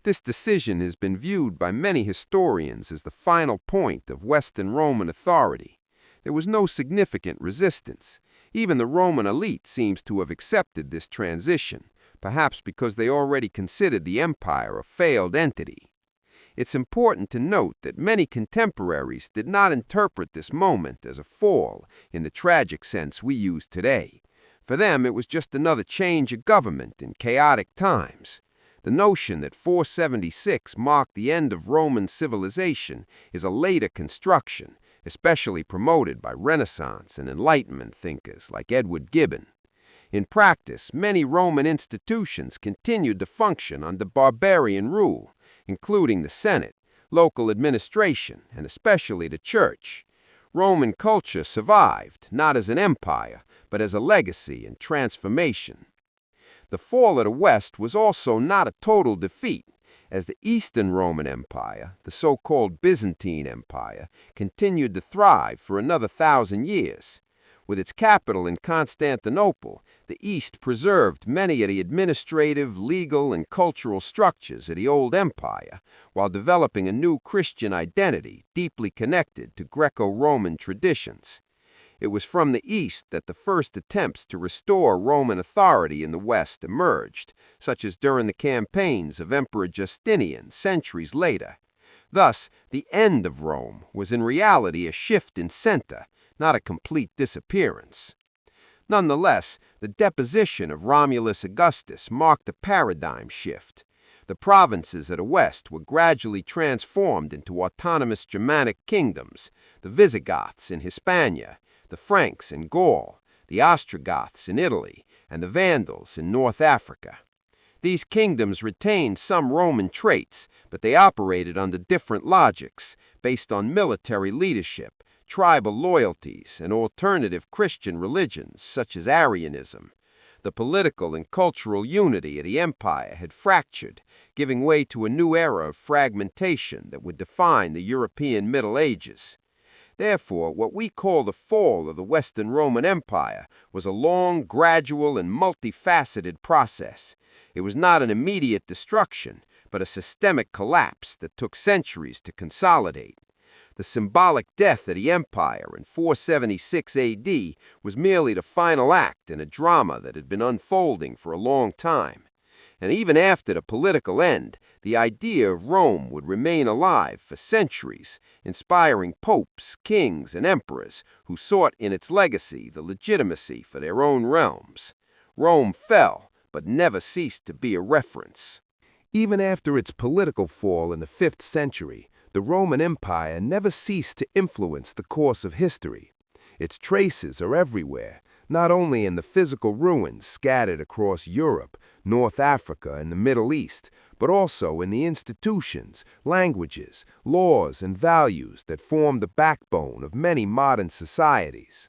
This decision has been viewed by many historians as the final point of Western Roman authority. There was no significant resistance. Even the Roman elite seems to have accepted this transition, perhaps because they already considered the empire a failed entity. It's important to note that many contemporaries did not interpret this moment as a fall in the tragic sense we use today. For them, it was just another change of government in chaotic times. The notion that 476 marked the end of Roman civilization is a later construction, especially promoted by Renaissance and Enlightenment thinkers like Edward Gibbon. In practice, many Roman institutions continued to function under barbarian rule, including the Senate, local administration, and especially the church. Roman culture survived, not as an empire, but as a legacy and transformation. The fall of the West was also not a total defeat, as the Eastern Roman Empire, the so-called Byzantine Empire, continued to thrive for another 1,000 years. With its capital in Constantinople, the East preserved many of the administrative, legal, and cultural structures of the old empire, while developing a new Christian identity deeply connected to Greco-Roman traditions. It was from the East that the first attempts to restore Roman authority in the West emerged, such as during the campaigns of Emperor Justinian centuries later. Thus, the end of Rome was in reality a shift in center, not a complete disappearance. Nonetheless, the deposition of Romulus Augustus marked a paradigm shift. The provinces of the West were gradually transformed into autonomous Germanic kingdoms, the Visigoths in Hispania, the Franks in Gaul, the Ostrogoths in Italy, and the Vandals in North Africa. These kingdoms retained some Roman traits, but they operated under different logics, based on military leadership, tribal loyalties, and alternative Christian religions such as Arianism. The political and cultural unity of the empire had fractured, giving way to a new era of fragmentation that would define the European Middle Ages. Therefore, what we call the fall of the Western Roman Empire was a long, gradual, and multifaceted process. It was not an immediate destruction, but a systemic collapse that took centuries to consolidate. The symbolic death of the empire in 476 AD was merely the final act in a drama that had been unfolding for a long time. And even after the political end, the idea of Rome would remain alive for centuries, inspiring popes, kings, and emperors who sought in its legacy the legitimacy for their own realms. Rome fell, but never ceased to be a reference. Even after its political fall in the 5th century, the Roman Empire never ceased to influence the course of history. Its traces are everywhere, not only in the physical ruins scattered across Europe, North Africa, and the Middle East, but also in the institutions, languages, laws, and values that form the backbone of many modern societies.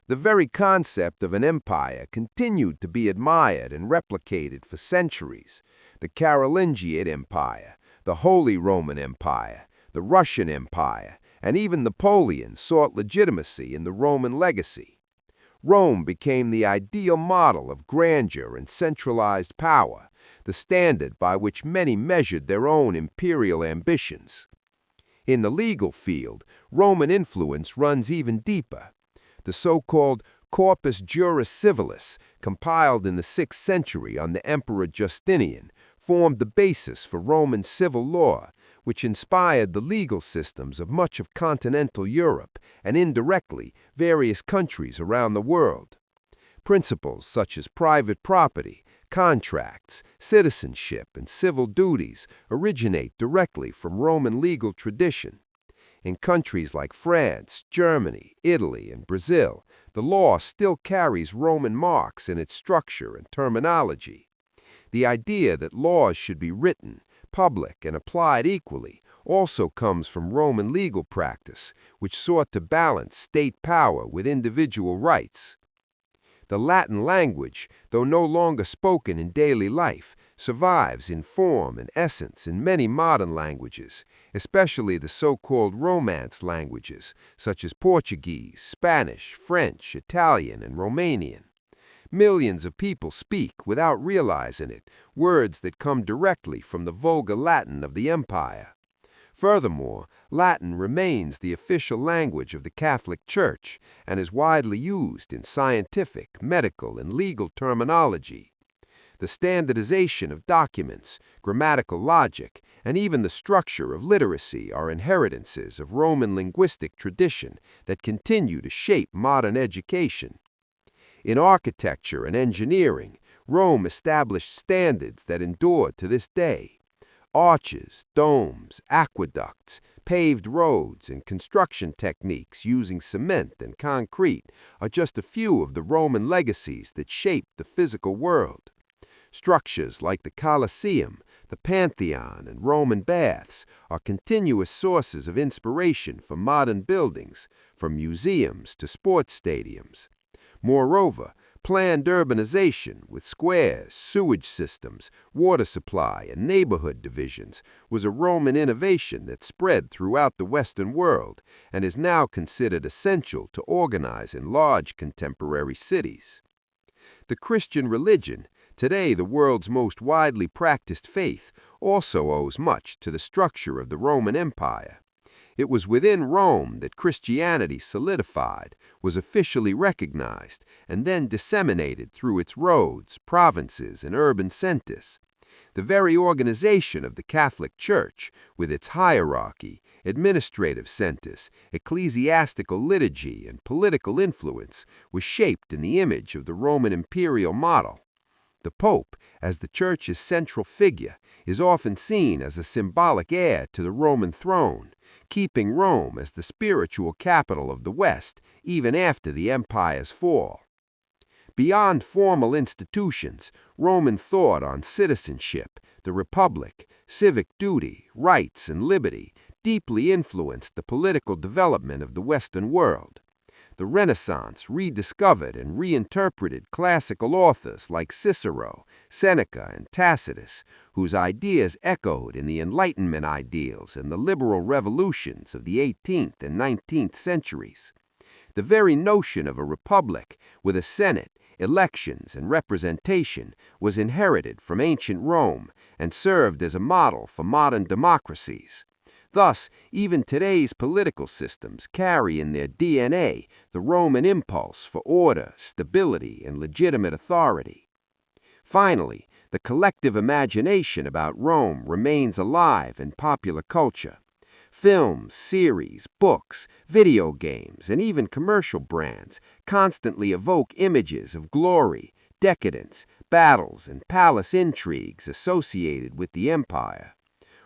The very concept of an empire continued to be admired and replicated for centuries. The Carolingian Empire, the Holy Roman Empire, the Russian Empire, and even Napoleon sought legitimacy in the Roman legacy. Rome became the ideal model of grandeur and centralized power, the standard by which many measured their own imperial ambitions. In the legal field, Roman influence runs even deeper. The so-called Corpus Juris Civilis, compiled in the 6th century under Emperor Justinian, formed the basis for Roman civil law, which inspired the legal systems of much of continental Europe and indirectly various countries around the world. Principles such as private property, contracts, citizenship, and civil duties originate directly from Roman legal tradition. In countries like France, Germany, Italy, and Brazil, the law still carries Roman marks in its structure and terminology. The idea that laws should be written, public, and applied equally also comes from Roman legal practice, which sought to balance state power with individual rights. The Latin language, though no longer spoken in daily life, survives in form and essence in many modern languages, especially the so-called Romance languages, such as Portuguese, Spanish, French, Italian, and Romanian. Millions of people speak, without realizing it, words that come directly from the vulgar Latin of the empire. Furthermore, Latin remains the official language of the Catholic Church and is widely used in scientific, medical, and legal terminology. The standardization of documents, grammatical logic, and even the structure of literacy are inheritances of Roman linguistic tradition that continue to shape modern education. In architecture and engineering, Rome established standards that endure to this day. Arches, domes, aqueducts, paved roads, and construction techniques using cement and concrete are just a few of the Roman legacies that shaped the physical world. Structures like the Colosseum, the Pantheon, and Roman baths are continuous sources of inspiration for modern buildings, from museums to sports stadiums. Moreover, planned urbanization with squares, sewage systems, water supply, and neighborhood divisions was a Roman innovation that spread throughout the Western world and is now considered essential to organize in large contemporary cities. The Christian religion, today the world's most widely practiced faith, also owes much to the structure of the Roman Empire. It was within Rome that Christianity solidified, was officially recognized, and then disseminated through its roads, provinces, and urban centers. The very organization of the Catholic Church, with its hierarchy, administrative centers, ecclesiastical liturgy, and political influence, was shaped in the image of the Roman imperial model. The Pope, as the Church's central figure, is often seen as a symbolic heir to the Roman throne, keeping Rome as the spiritual capital of the West even after the empire's fall. Beyond formal institutions, Roman thought on citizenship, the republic, civic duty, rights, and liberty deeply influenced the political development of the Western world. The Renaissance rediscovered and reinterpreted classical authors like Cicero, Seneca, and Tacitus, whose ideas echoed in the Enlightenment ideals and the liberal revolutions of the 18th and 19th centuries. The very notion of a republic with a senate, elections, and representation was inherited from ancient Rome and served as a model for modern democracies. Thus, even today's political systems carry in their DNA the Roman impulse for order, stability, and legitimate authority. Finally, the collective imagination about Rome remains alive in popular culture. Films, series, books, video games, and even commercial brands constantly evoke images of glory, decadence, battles, and palace intrigues associated with the empire.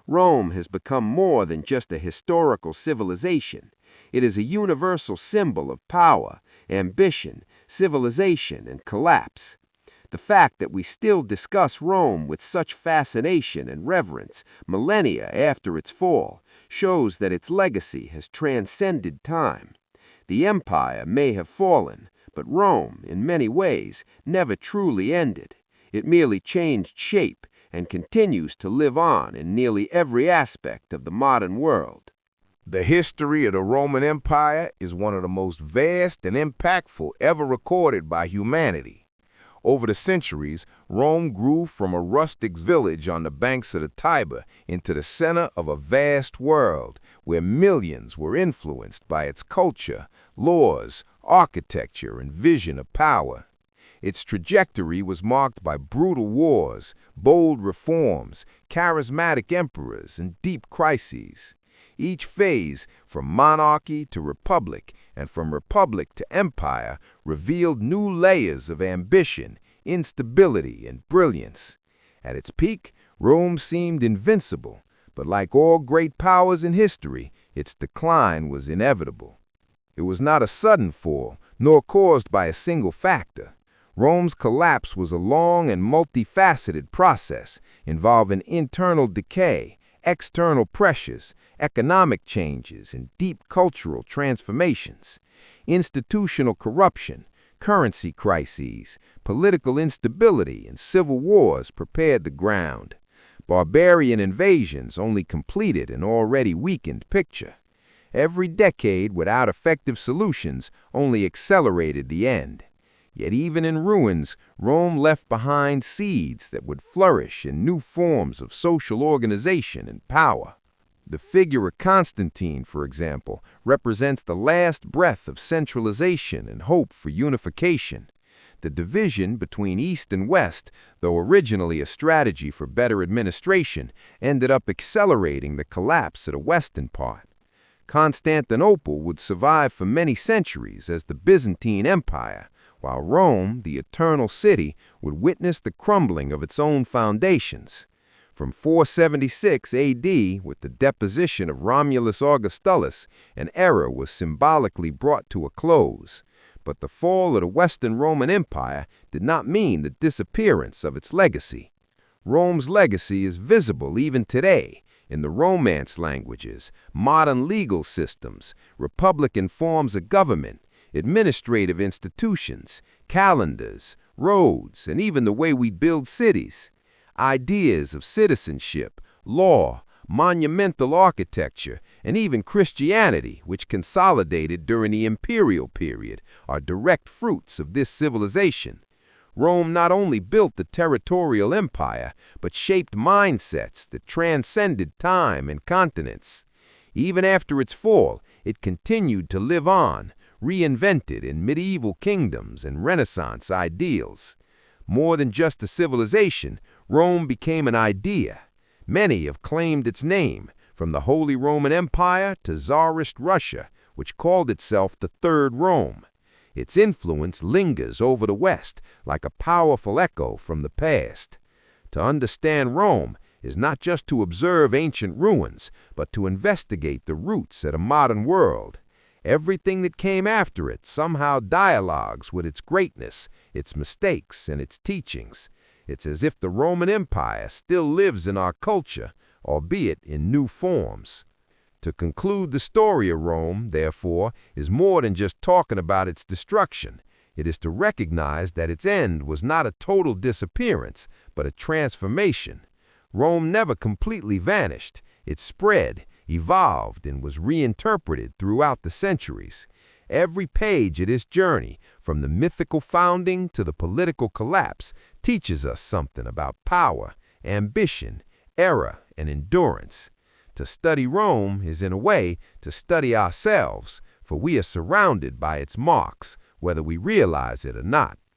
Rome has become more than just a historical civilization. It is a universal symbol of power, ambition, civilization, and collapse. The fact that we still discuss Rome with such fascination and reverence millennia after its fall shows that its legacy has transcended time. The empire may have fallen, but Rome, in many ways, never truly ended. It merely changed shape and continues to live on in nearly every aspect of the modern world. The history of the Roman Empire is one of the most vast and impactful ever recorded by humanity. Over the centuries, Rome grew from a rustic village on the banks of the Tiber into the center of a vast world where millions were influenced by its culture, laws, architecture, and vision of power. Its trajectory was marked by brutal wars, bold reforms, charismatic emperors, and deep crises. Each phase, from monarchy to republic, and from republic to empire, revealed new layers of ambition, instability, and brilliance. At its peak, Rome seemed invincible, but like all great powers in history, Its decline was inevitable. It was not a sudden fall, nor caused by a single factor. Rome's collapse was a long and multifaceted process involving internal decay, external pressures, economic changes, and deep cultural transformations. Institutional corruption, currency crises, political instability, and civil wars prepared the ground. Barbarian invasions only completed an already weakened picture. Every decade without effective solutions only accelerated the end. Yet even in ruins, Rome left behind seeds that would flourish in new forms of social organization and power. The figure of Constantine, for example, represents the last breath of centralization and hope for unification. The division between East and West, though originally a strategy for better administration, ended up accelerating the collapse of the western part. Constantinople would survive for many centuries as the Byzantine Empire, while Rome, the eternal city, would witness the crumbling of its own foundations. From 476 A.D., with the deposition of Romulus Augustulus, an era was symbolically brought to a close. But the fall of the Western Roman Empire did not mean the disappearance of its legacy. Rome's legacy is visible even today in the Romance languages, modern legal systems, republican forms of government, administrative institutions, calendars, roads, and even the way we build cities. Ideas of citizenship, law, monumental architecture, and even Christianity, which consolidated during the imperial period, are direct fruits of this civilization. Rome not only built the territorial empire, but shaped mindsets that transcended time and continents. Even after its fall, it continued to live on, reinvented in medieval kingdoms and Renaissance ideals. More than just a civilization, Rome became an idea. Many have claimed its name, from the Holy Roman Empire to Tsarist Russia, which called itself the Third Rome. Its influence lingers over the West like a powerful echo from the past. To understand Rome is not just to observe ancient ruins, but to investigate the roots of the modern world. Everything that came after it somehow dialogues with its greatness, its mistakes, and its teachings. It's as if the Roman Empire still lives in our culture, albeit in new forms. To conclude the story of Rome, therefore, is more than just talking about its destruction. It is to recognize that its end was not a total disappearance, but a transformation. Rome never completely vanished. It spread, evolved, and was reinterpreted throughout the centuries. Every page of this journey, from the mythical founding to the political collapse, teaches us something about power, ambition, error, and endurance. To study Rome is, in a way, to study ourselves, for we are surrounded by its marks, whether we realize it or not.